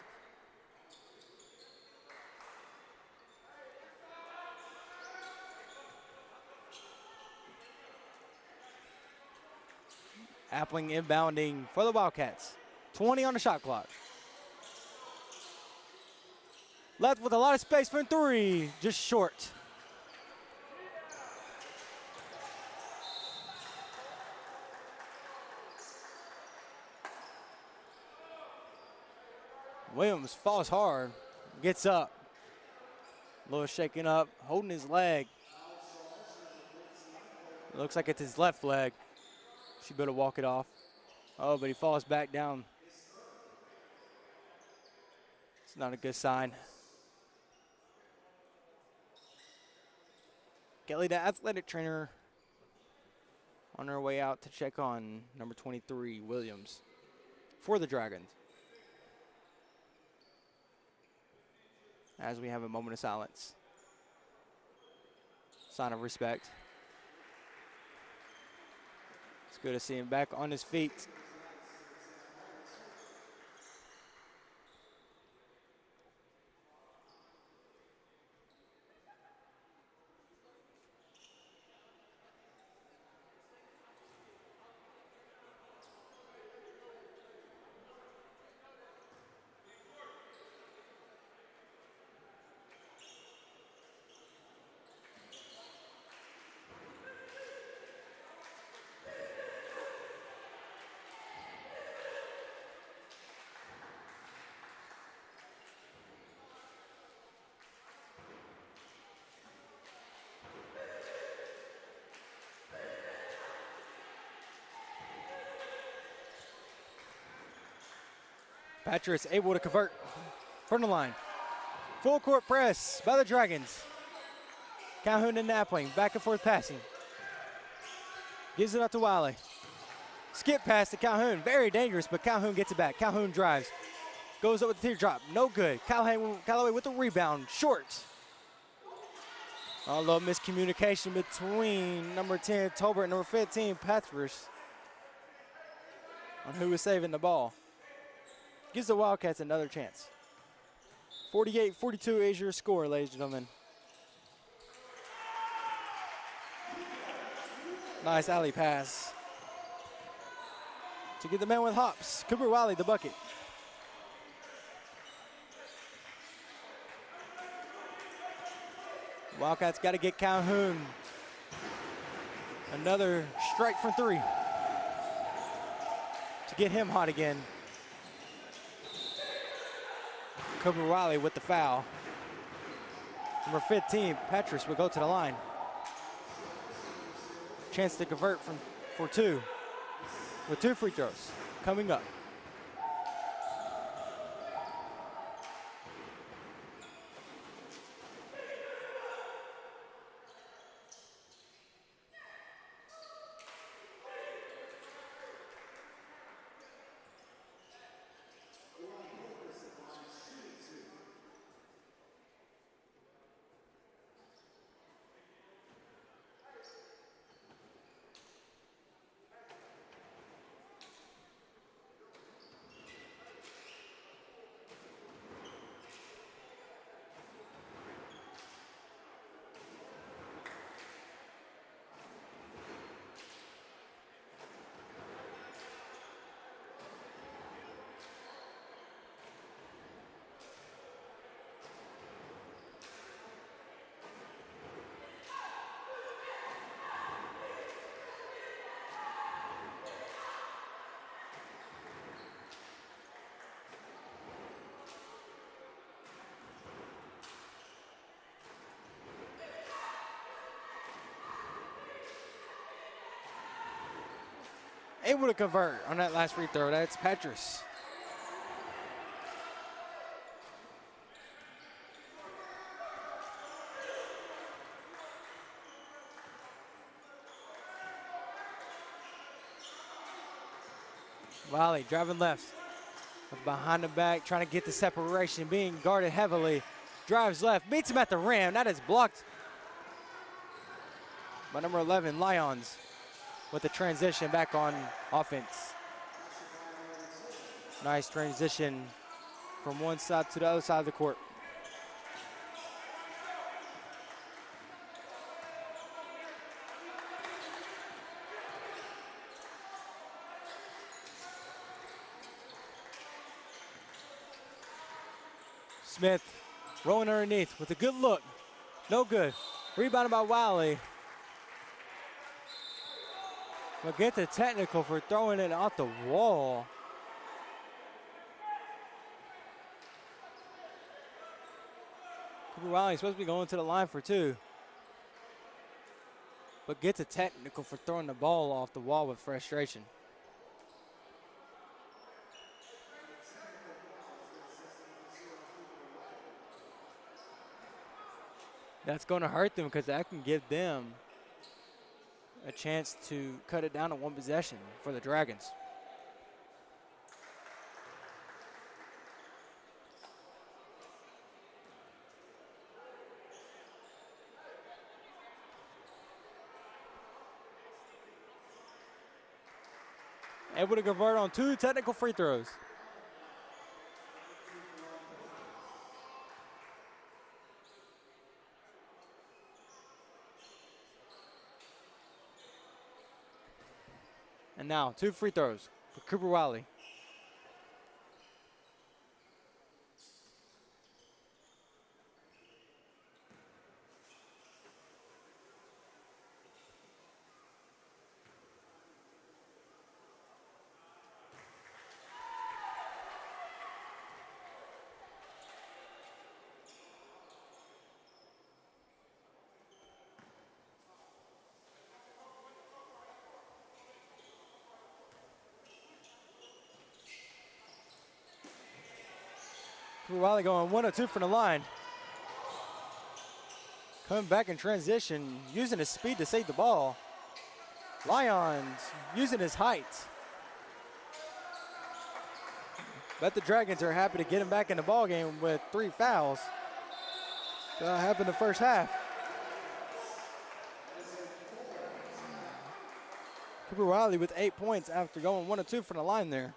Appling inbounding for the Wildcats. 20 on the shot clock. Left with a lot of space for 3, just short. Williams falls hard, gets up. A little shaking up, holding his leg. Looks like it's his left leg. She better walk it off. Oh, but he falls back down. It's not a good sign. Kelly, the athletic trainer, on her way out to check on number 23, Williams, for the Dragons. As we have a moment of silence. Sign of respect. It's good to see him back on his feet. Patrick's able to convert from the line. Full court press by the Dragons. Calhoun and Appling, back and forth passing. Gives it up to Wiley. Skip pass to Calhoun, very dangerous, but Calhoun gets it back. Calhoun drives, goes up with the teardrop, no good. Callaway with the rebound, short. A little miscommunication between number 10, Tolbert, and number 15, Pathurst, on who was saving the ball. Gives the Wildcats another chance. 48-42 is your score, ladies and gentlemen. Nice alley pass to get the man with hops. Cooper Wiley, the bucket. Wildcats got to get Calhoun another strike from 3 to get him hot again. Cooper Wiley with the foul. Number 15, Petrus, will go to the line. Chance to convert for 2 with 2 free throws coming up. able to convert on that last free throw. That's Petrus. Wiley driving left. Behind the back, trying to get the separation, being guarded heavily. Drives left, meets him at the rim. That is blocked by number 11, Lyons, with the transition back on offense. Nice transition from one side to the other side of the court. Smith rolling underneath with a good look. No good. Rebounded by Wiley. But get the technical for throwing it off the wall. Cooper Wiley supposed to be going to the line for two. But gets a technical for throwing the ball off the wall with frustration. That's going to hurt them because that can give them a chance to cut it down to one possession for the Dragons. Able to convert on two technical free throws. And now, two free throws for Cooper Wiley. Cooper Wiley going 1 or 2 from the line. Coming back in transition, using his speed to save the ball. Lyons using his height. Bet the Dragons are happy to get him back in the ball game with 3 fouls. That happened in the first half. Cooper Wiley with 8 points after going 1 or 2 from the line there.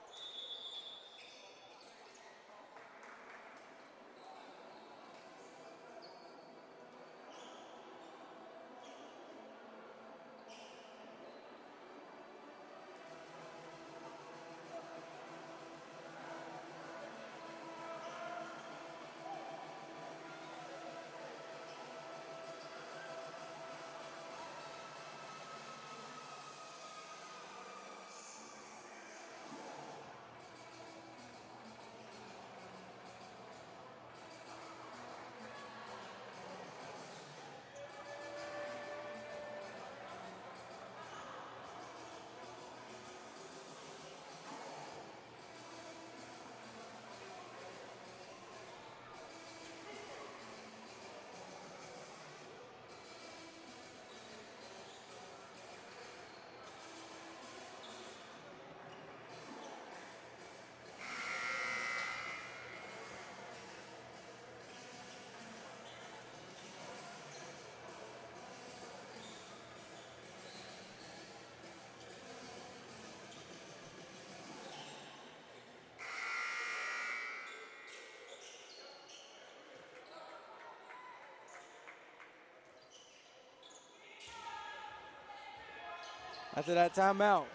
After that timeout,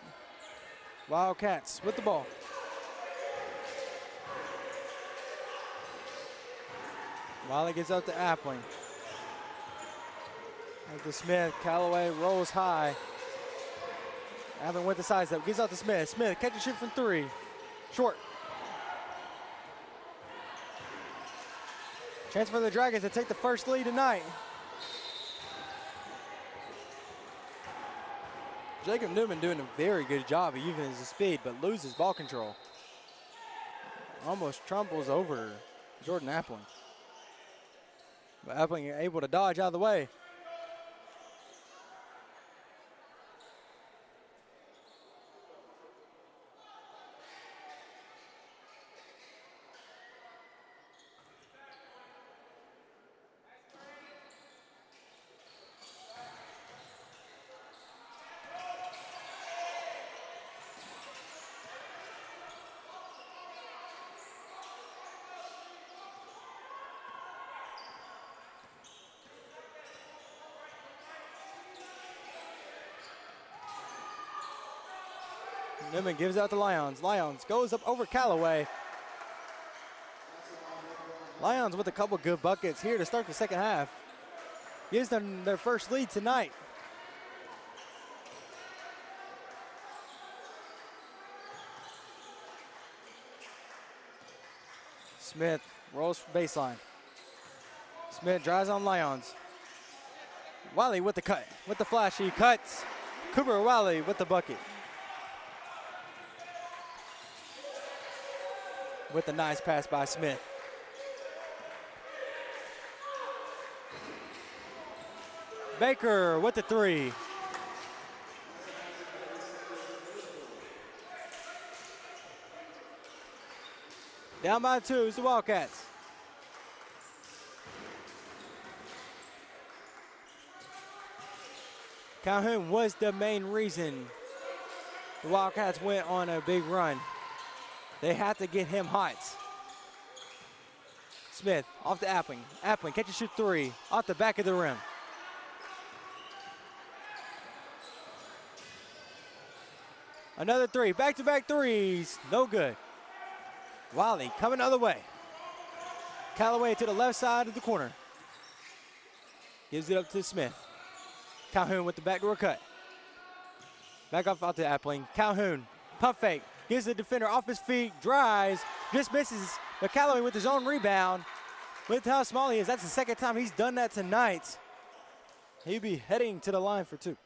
Wildcats with the ball. Wiley gets up to Appling. After Smith, Callaway rolls high. Appling with the side step, gives out to Smith. Smith catch and shoot from 3. Short. Chance for the Dragons to take the first lead tonight. Jacob Newman doing a very good job of using his speed, but loses ball control. Almost tramples over Jordan Appling. But Appling able to dodge out of the way. Newman gives out to Lyons. Lyons goes up over Callaway. Lyons with a couple good buckets here to start the second half. Gives them their first lead tonight. Smith rolls for baseline. Smith drives on Lyons. Wiley with the cut, with the flash, he cuts. Cooper Wiley with the bucket. With a nice pass by Smith. Baker with the three. Down by 2 is the Wildcats. Calhoun was the main reason the Wildcats went on a big run. They had to get him hot. Smith off to Appling. Appling catch and shoot 3 off the back of the rim. Another 3, back-to-back threes, no good. Wiley coming the other way. Callaway to the left side of the corner. Gives it up to Smith. Calhoun with the backdoor cut. Back off out to Appling. Calhoun, pump fake. Gives the defender off his feet, drives, just misses. But Callaway with his own rebound. With how small he is, that's the second time he's done that tonight. He'll be heading to the line for 2.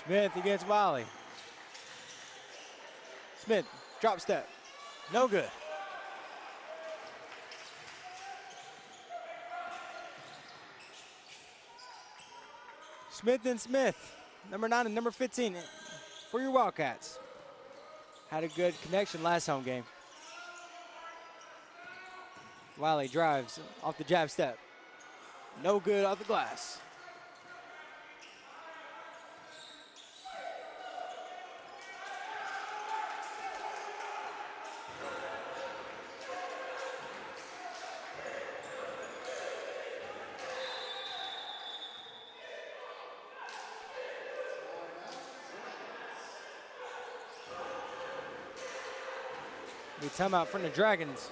Smith against Wiley. Smith, drop step. No good. Smith and Smith, number 9 and number 15 for your Wildcats. Had a good connection last home game. Wiley drives off the jab step. No good off the glass. Be timeout from the Dragons.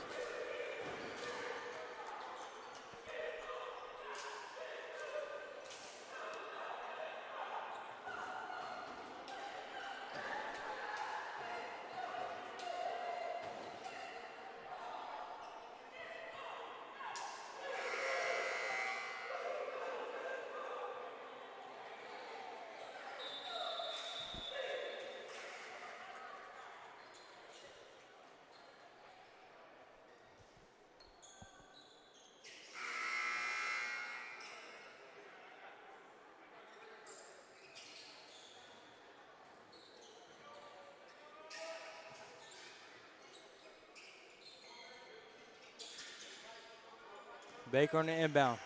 Baker on the inbound.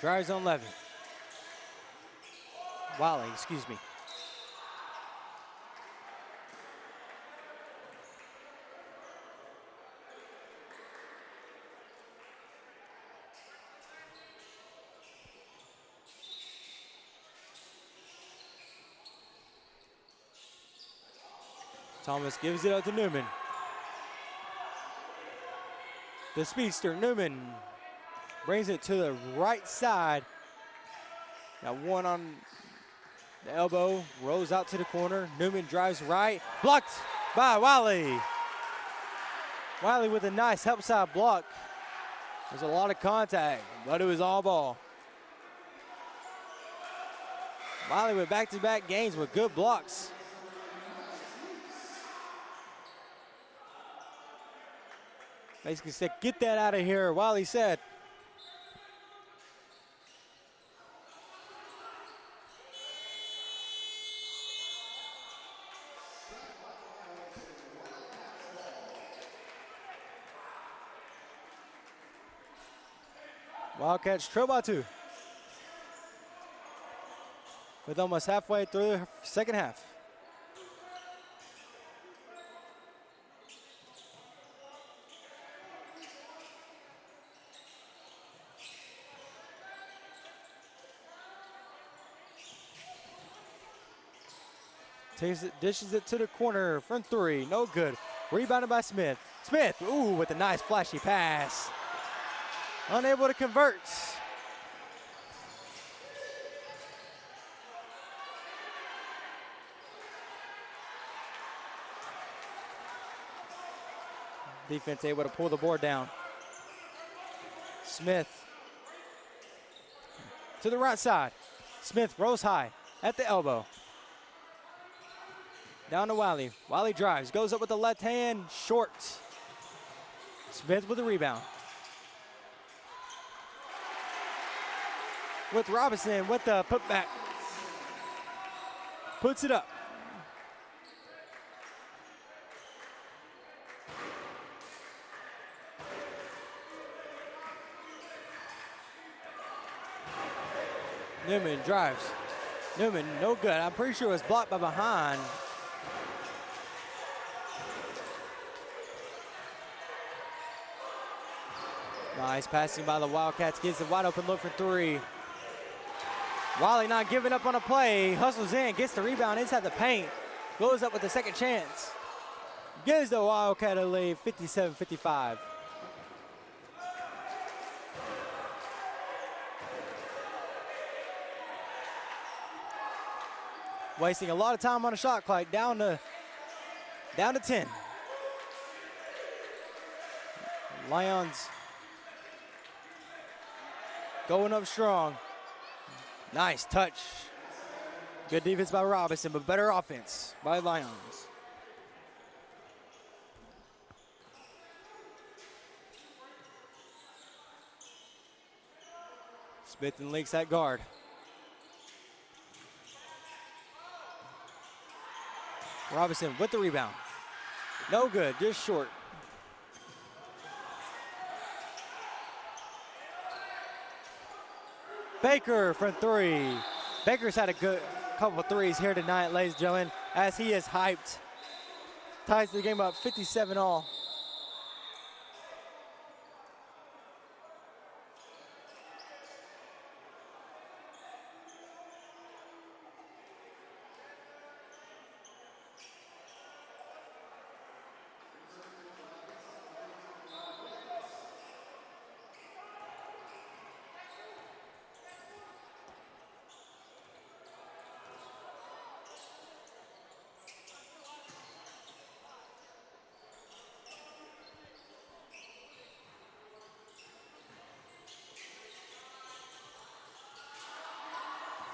Drives on Levy. Wiley, excuse me. Thomas gives it up to Newman. The speedster, Newman, brings it to the right side. Got one on the elbow, rolls out to the corner. Newman drives right, blocked by Wiley. Wiley with a nice help side block. There's a lot of contact, but it was all ball. Wiley with back-to-back games with good blocks. Basically said, get that out of here, Wiley said. Wildcats trail by 2. With almost halfway through the second half. Takes it, dishes it to the corner from 3, no good. Rebounded by Smith. Smith, ooh, with a nice flashy pass. Unable to convert. Defense able to pull the board down. Smith to the right side. Smith rose high at the elbow. Down to Wiley. Wiley drives, goes up with the left hand, short. Smith with the rebound. With Robinson with the putback. Puts it up. Newman drives. Newman, no good. I'm pretty sure it was blocked by behind. Nice passing by the Wildcats. Gets a wide open look for 3. Wiley not giving up on a play. Hustles in, gets the rebound inside the paint. Goes up with the second chance. Gives the Wildcat a lead, 57-55. Wasting a lot of time on a shot clock. Down to 10. Lions going up strong. Nice touch. Good defense by Robinson, but better offense by Lions. Smith and Leaks at guard. Robinson with the rebound. No good, just short. Baker from 3. Baker's had a good couple of threes here tonight, ladies and gentlemen, as he is hyped. Ties the game up 57 all.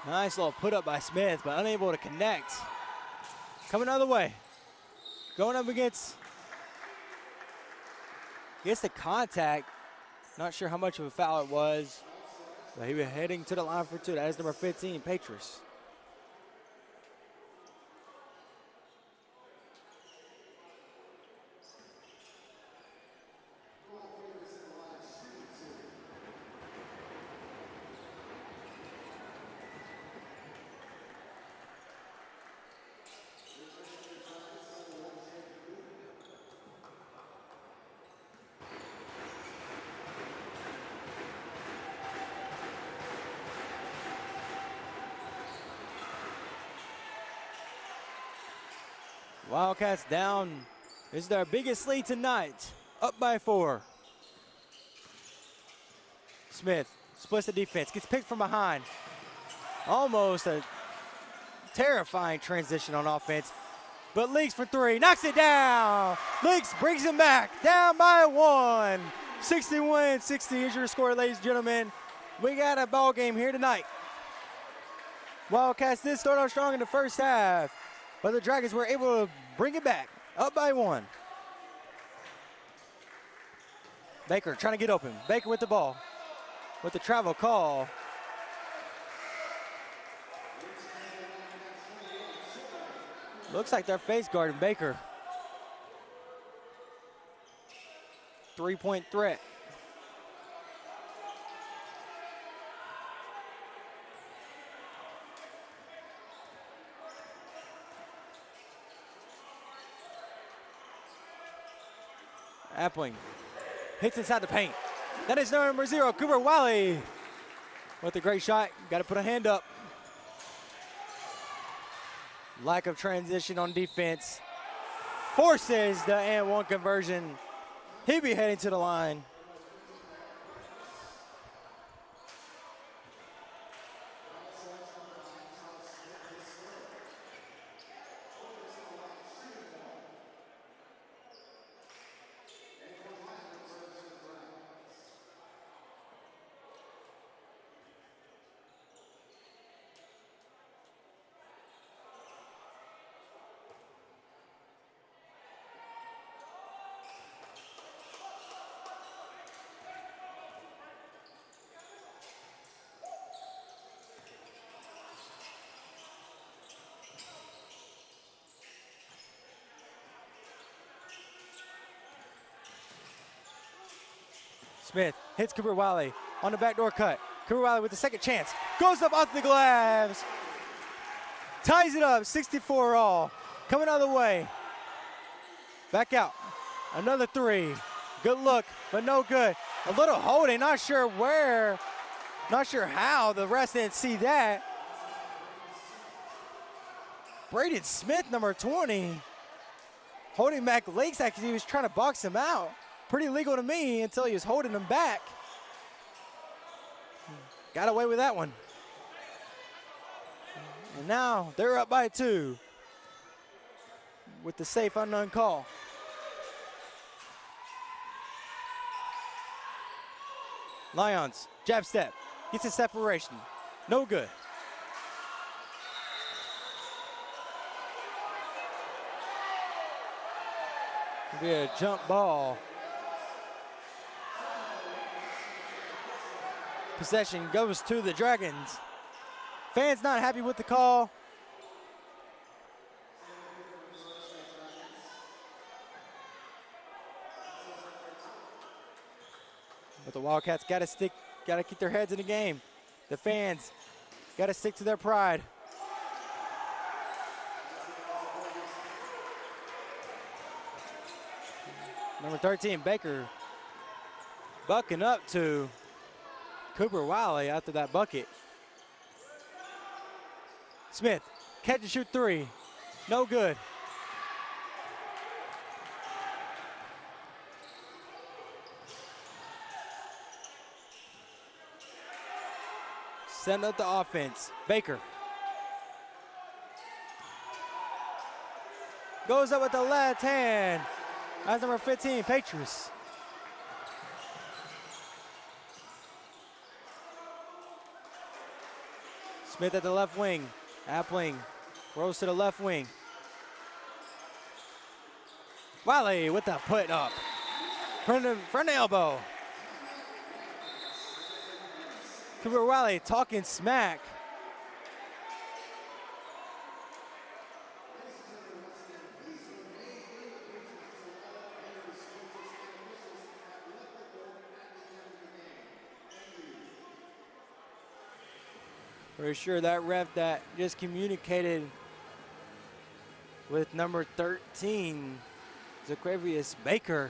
Nice little put up by Smith, but unable to connect. Coming another way. Going up against the contact. Not sure how much of a foul it was, but he was heading to the line for 2. That is number 15, Patriots. Wildcats down. This is their biggest lead tonight. Up by 4. Smith splits the defense, gets picked from behind. Almost a terrifying transition on offense. But Leaks for 3, knocks it down. Leaks brings him back, down by 1. 61-60 is your score, ladies and gentlemen. We got a ball game here tonight. Wildcats did start off strong in the first half, but the Dragons were able to bring it back, up by 1. Baker trying to get open. Baker with the ball, with the travel call. Looks like they're face guarding Baker. 3-point threat. Appling hits inside the paint. That is number 0, Cooper Wiley. With a great shot, got to put a hand up. Lack of transition on defense forces the and 1 conversion. He'll be heading to the line. Smith hits Cooper Wiley on the backdoor cut. Cooper Wiley with the second chance. Goes up off the glass. Ties it up, 64 all. Coming out of the way. Back out. Another 3. Good look, but no good. A little holding, not sure where, not sure how. The rest didn't see that. Braden Smith, number 20. Holding back Lakes like he was trying to box him out. Pretty legal to me until he was holding him back. Got away with that one. And now they're up by 2 with the safe unknown call. Lyons, jab step, gets a separation. No good. It'll be a jump ball. Possession goes to the Dragons. Fans not happy with the call. But the Wildcats got to keep their heads in the game. The fans got to stick to their pride. Number 13, Baker, bucking up to Cooper Wiley after that bucket. Smith, catch and shoot 3. No good. Send up the offense. Baker. Goes up with the left hand. That's number 15, Patriots. Smith at the left wing. Appling rolls to the left wing. Wiley with the put up. Front elbow. Cooper Wiley talking smack. Pretty sure that ref that just communicated with number 13, Zaquavius Baker,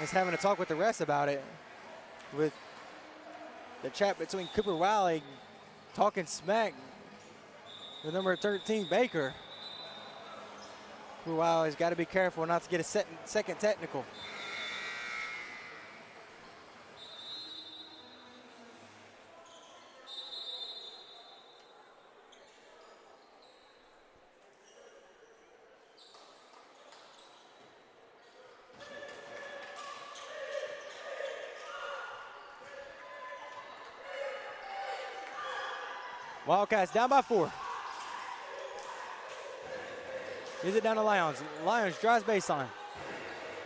is having a talk with the refs about it. With the chat between Cooper Wiley talking smack with number 13, Baker. Wow, he's got to be careful not to get a second technical. Wildcats down by 4. Gives it down to Lyons. Lyons drives baseline.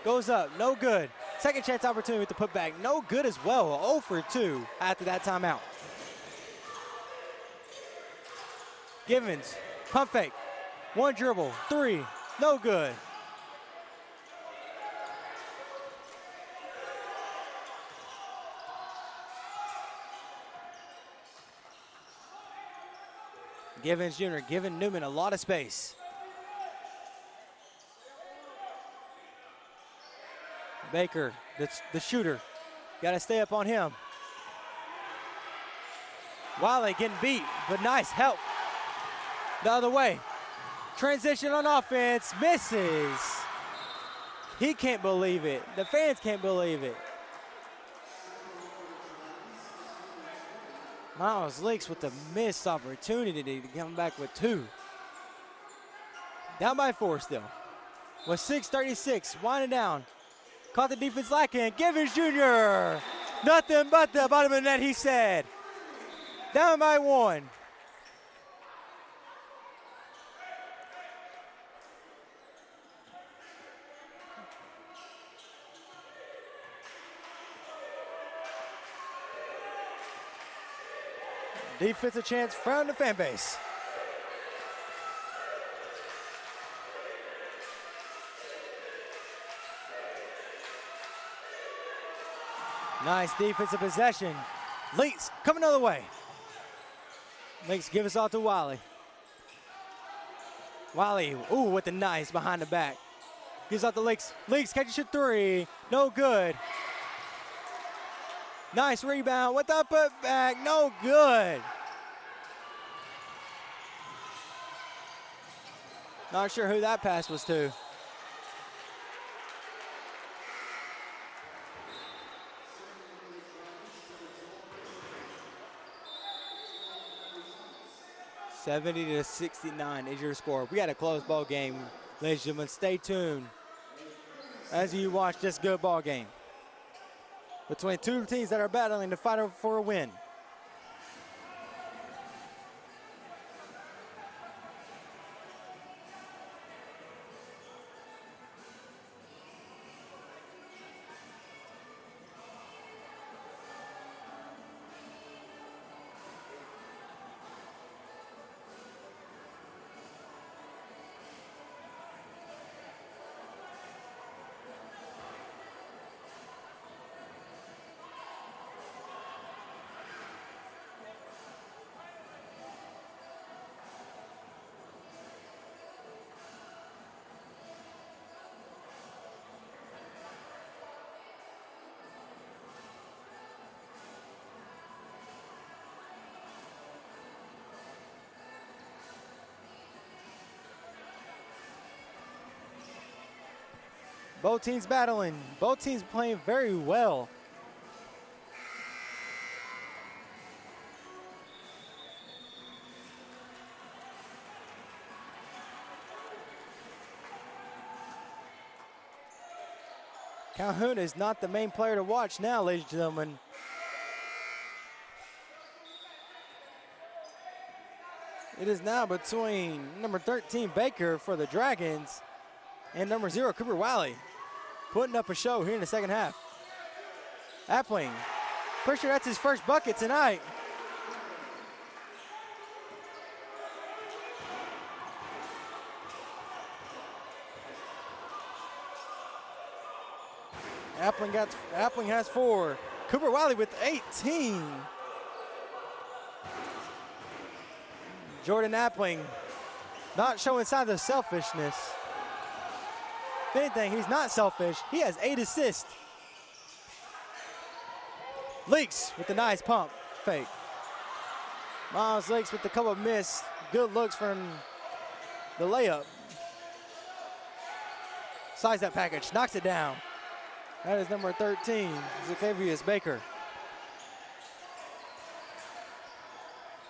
Goes up, no good. Second chance opportunity with the putback, no good as well. 0 for 2 after that timeout. Givens, pump fake. 1 dribble, 3, no good. Givens Jr. giving Newman a lot of space. Baker, the shooter. Got to stay up on him. Wiley getting beat, but nice help. The other way. Transition on offense, misses. He can't believe it. The fans can't believe it. Miles Leaks with the missed opportunity to come back with 2. Down by 4 still. With 6:36, winding down. Caught the defense lacking. Givens Jr. Nothing but the bottom of the net, he said. Down by 1. Defensive chance from the fan base. Nice defensive possession. Leaks coming the other way. Leaks give us all to Wiley. Wiley, ooh, with the nice behind the back. Gives out the Leaks. Leaks catches a 3. No good. Nice rebound with the putback. No good. Not sure who that pass was to. $70-69 is your score. We got a close ball game, ladies and gentlemen. Stay tuned as you watch this good ball game between 2 teams that are battling to fight for a win. Both teams battling. Both teams playing very well. Calhoun is not the main player to watch now, ladies and gentlemen. It is now between number 13, Baker for the Dragons, and number 0, Cooper Wiley, putting up a show here in the second half. Appling, pretty sure that's his first bucket tonight. Appling has 4. Cooper Wiley with 18. Jordan Appling not showing signs of selfishness. If anything, he's not selfish. He has 8 assists. Leaks with the nice pump fake. Miles Leaks with a couple of missed good looks from the layup. Slides that package, knocks it down. That is number 13, Zacavius Baker.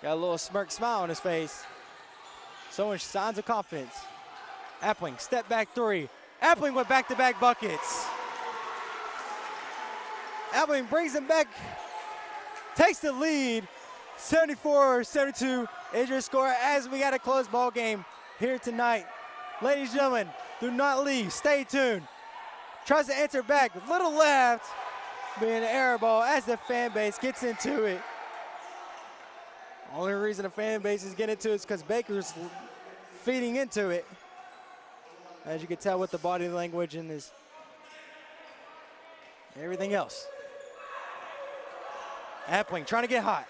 Got a little smirk smile on his face. Showing signs of confidence. Appling, step back three. Appling with back-to-back buckets. Appling brings him back, takes the lead. 74-72 is your score as we got a close ball game here tonight. Ladies and gentlemen, do not leave, stay tuned. Tries to answer back, little left, being an error ball as the fan base gets into it. Only reason the fan base is getting into it is because Baker's feeding into it. As you can tell with the body language and his everything else. Appling trying to get hot.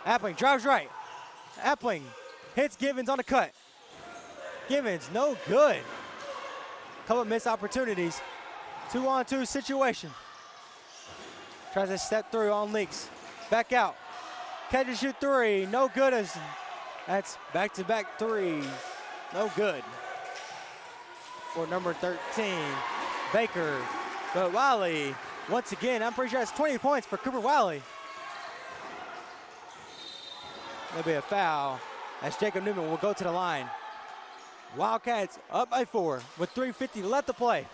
Appling drives right. Appling hits Givens on the cut. Givens, no good. Couple missed opportunities. 2-on-2 situation. Tries to step through on leaks. Back out. Catch and shoot three, no good. That's back-to-back threes, no good. For number 13, Baker. But Wiley, once again, I'm pretty sure that's 20 points for Cooper Wiley. There'll be a foul as Jacob Newman will go to the line. Wildcats up by 4 with 3:50 left to play.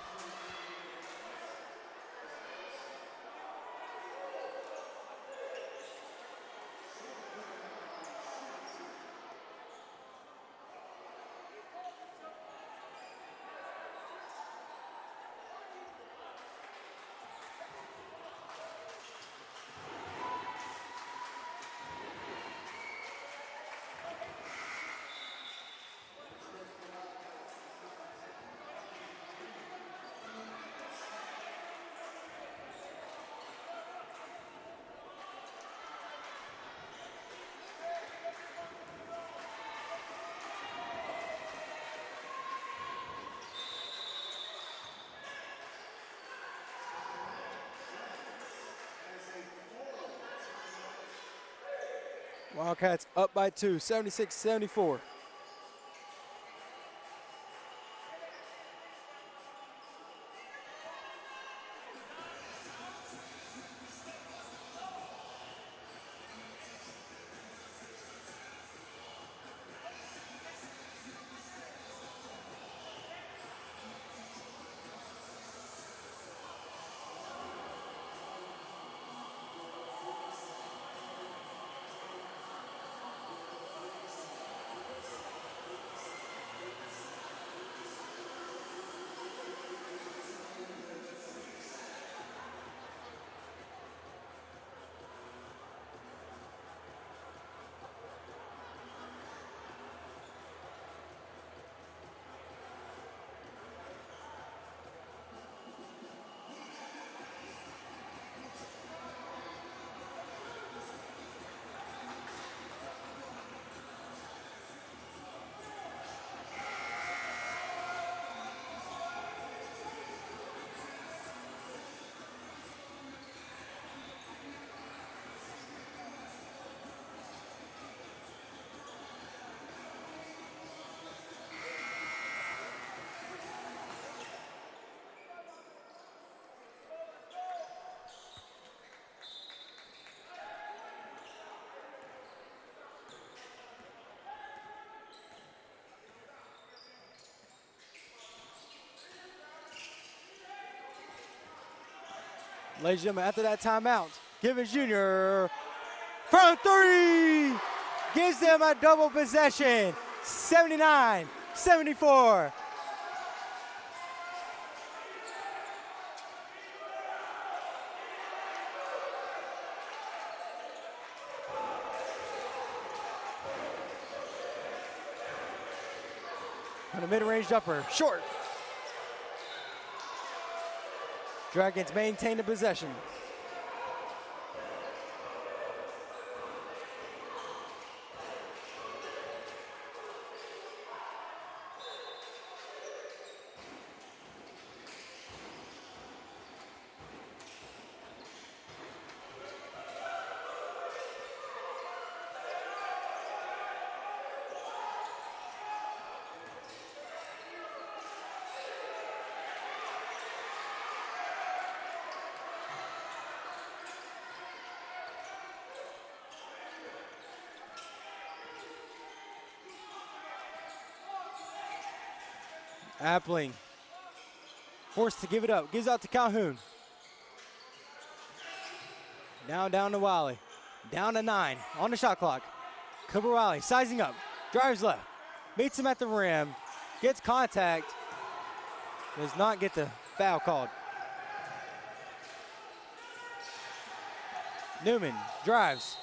Wildcats up by 2, 76-74. Ladies and gentlemen, after that timeout, Givens Jr. from three gives them a double possession, 79-74. On a mid-range jumper, short. Dragons maintain the possession. Appling forced to give it up. Gives out to Calhoun. Now down to Wiley. Down to 9 on the shot clock. Cooper Wiley sizing up. Drives left. Meets him at the rim. Gets contact. Does not get the foul called. Newman drives.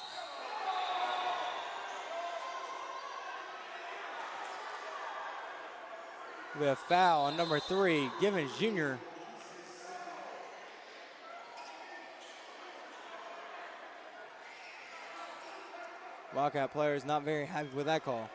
We have foul on number 3, Givens Jr. Wildcat players not very happy with that call.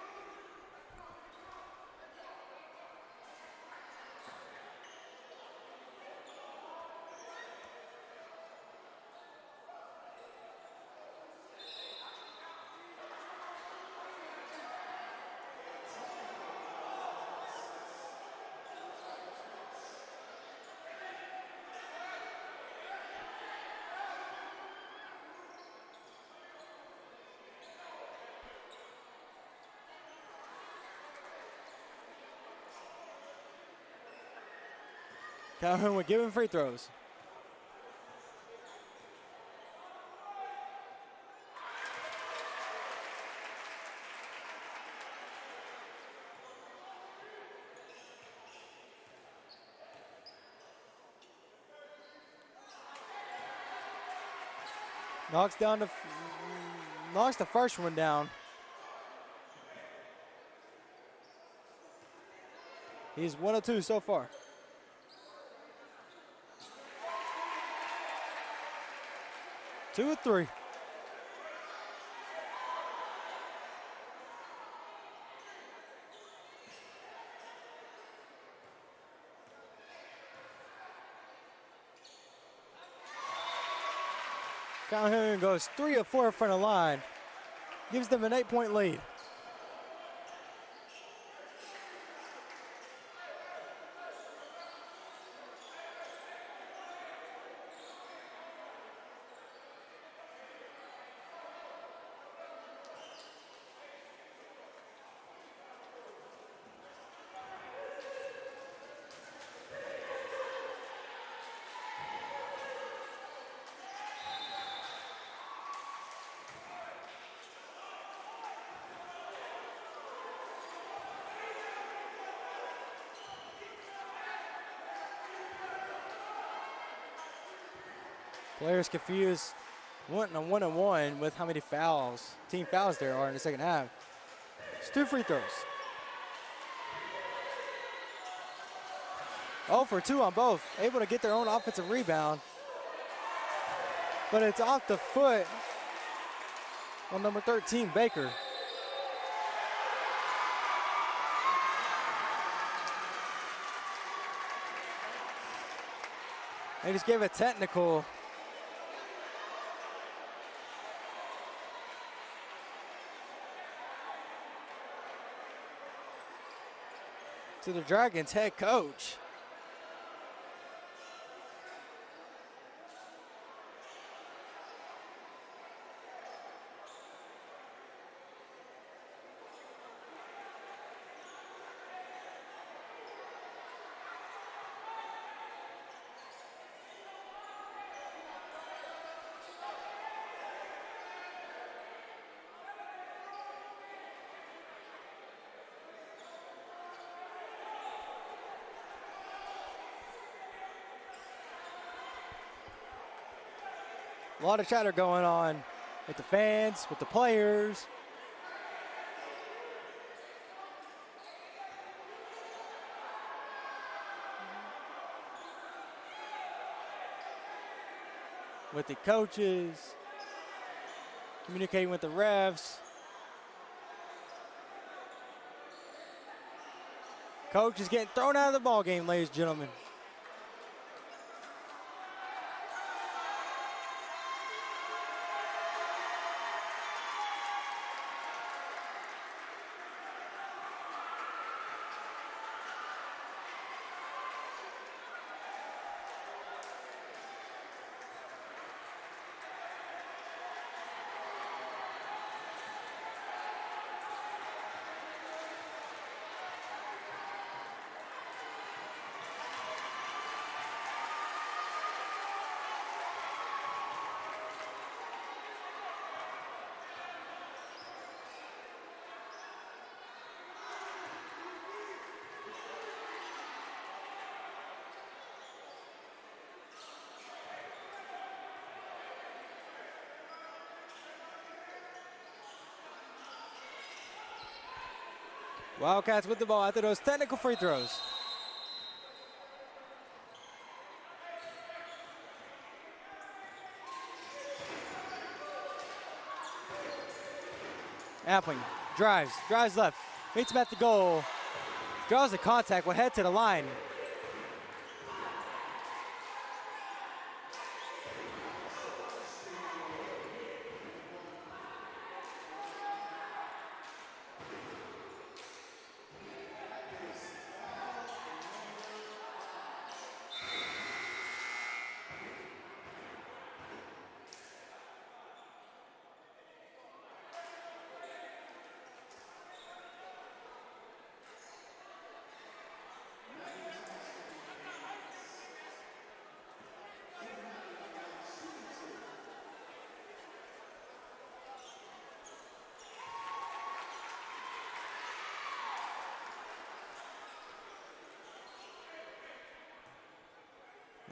Calhoun with giving free throws. Knocks the first one down. He's 1 of 2 so far. Two of 3. Calhoun goes 3 of 4 in front of the line. Gives them an 8-point lead. Players confused, wanting a 1-on-1 with how many fouls, team fouls there are in the second half. It's 2 free throws. 0 for 2 on both, able to get their own offensive rebound. But it's off the foot on number 13, Baker. They just gave a technical. To the Dragons head coach. A lot of chatter going on with the fans, with the players. With the coaches, communicating with the refs. Coach is getting thrown out of the ball game, ladies and gentlemen. Wildcats with the ball after those technical free throws. Appling drives left, meets him at the goal, draws the contact, will head to the line.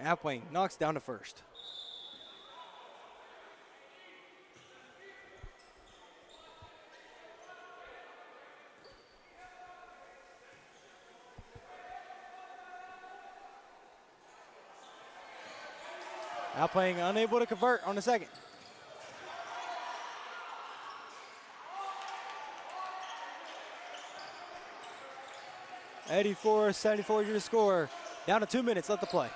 Appling knocks down to first. Appling unable to convert on the second. (74-74) your score. Down to 2 minutes left to play.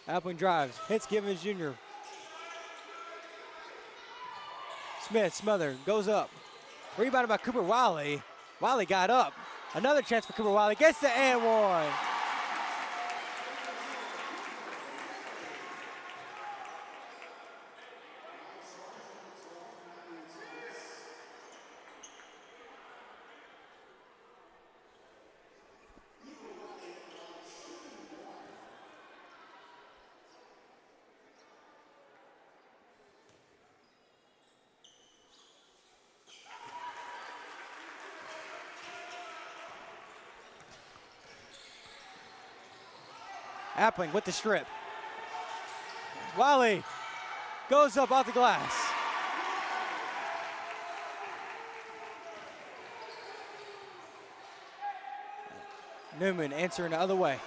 Appling drives, hits Givens Jr. Smith, smother, goes up. Rebounded by Cooper Wiley. Wiley got up. Another chance for Cooper Wiley. Gets the and one. Appling with the strip. Wiley goes up off the glass. Newman answering the other way.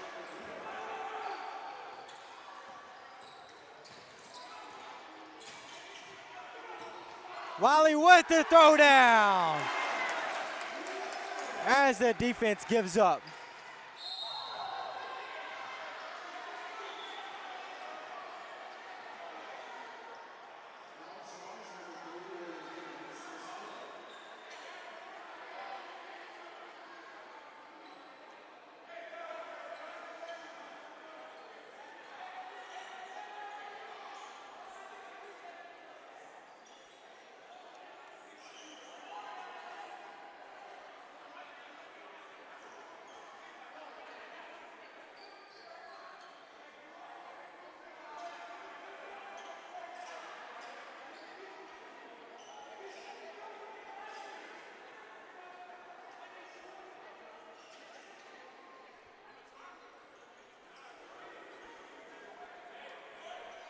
Wiley with the throwdown as the defense gives up.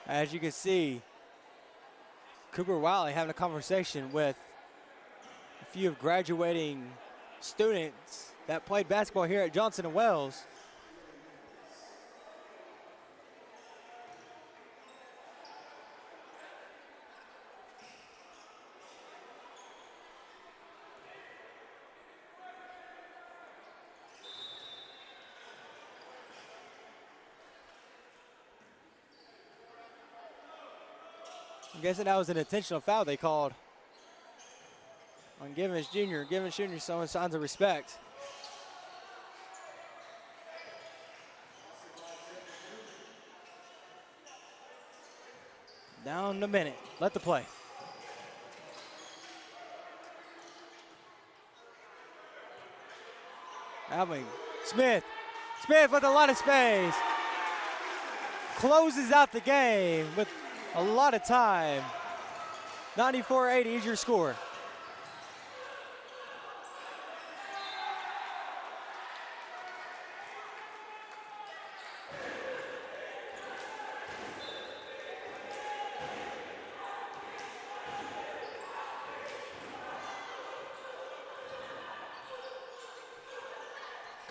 As you can see, Cooper Wiley having a conversation with a few of graduating students that played basketball here at Johnson & Wales. I'm guessing that was an intentional foul they called on Givens Jr. Givens Jr. showing signs of respect. Down the minute. Let the play. Appling. Smith. Smith with a lot of space. Closes out the game with a lot of time. 94-80 is your score.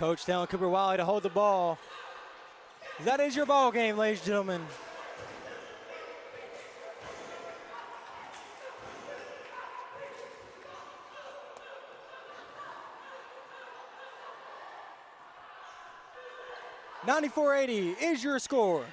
Coach telling Cooper Wiley to hold the ball. That is your ball game, ladies and gentlemen. $94-80 is your score.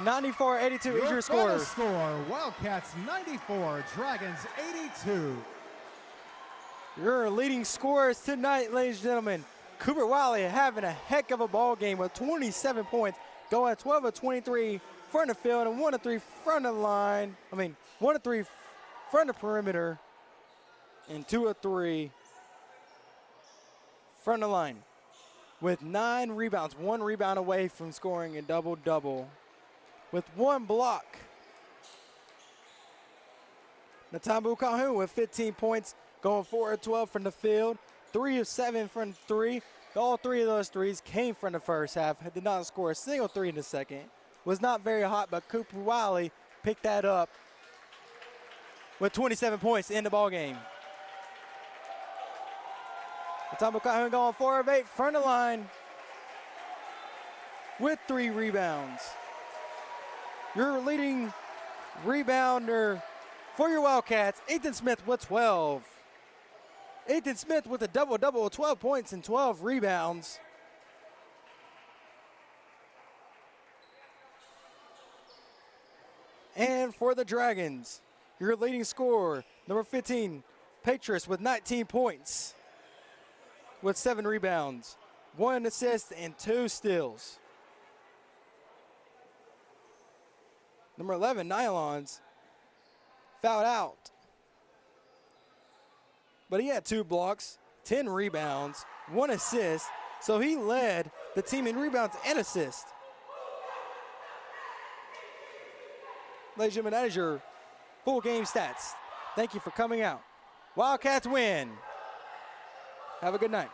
$94-82 is your score. Score, Wildcats 94, Dragons 82. Your leading scorers tonight, ladies and gentlemen. Cooper Wiley having a heck of a ball game with 27 points, going 12 of 23 front of field and 1 of 3 front of line. 1 of 3 front of perimeter and 2 of 3 front of line. With 9 rebounds, 1 rebound away from scoring a double-double. With 1 block. Natambu Calhoun with 15 points, going 4 of 12 from the field, 3 of 7 from 3. All 3 of those threes came from the first half. Did not score a single 3 in the second. Was not very hot, but Cooper Wiley picked that up with 27 points in the ball game. Natambu Calhoun going 4 of 8 front of line with 3 rebounds. Your leading rebounder for your Wildcats, Ethan Smith with 12. Ethan Smith with a double-double with 12 points and 12 rebounds. And for the Dragons, your leading scorer, number 15, Petrus with 19 points with 7 rebounds, 1 assist, and 2 steals. Number 11, Nylons, fouled out. But he had 2 blocks, 10 rebounds, 1 assist, so he led the team in rebounds and assists. Ladies and gentlemen, that is your full game stats. Thank you for coming out. Wildcats win. Have a good night.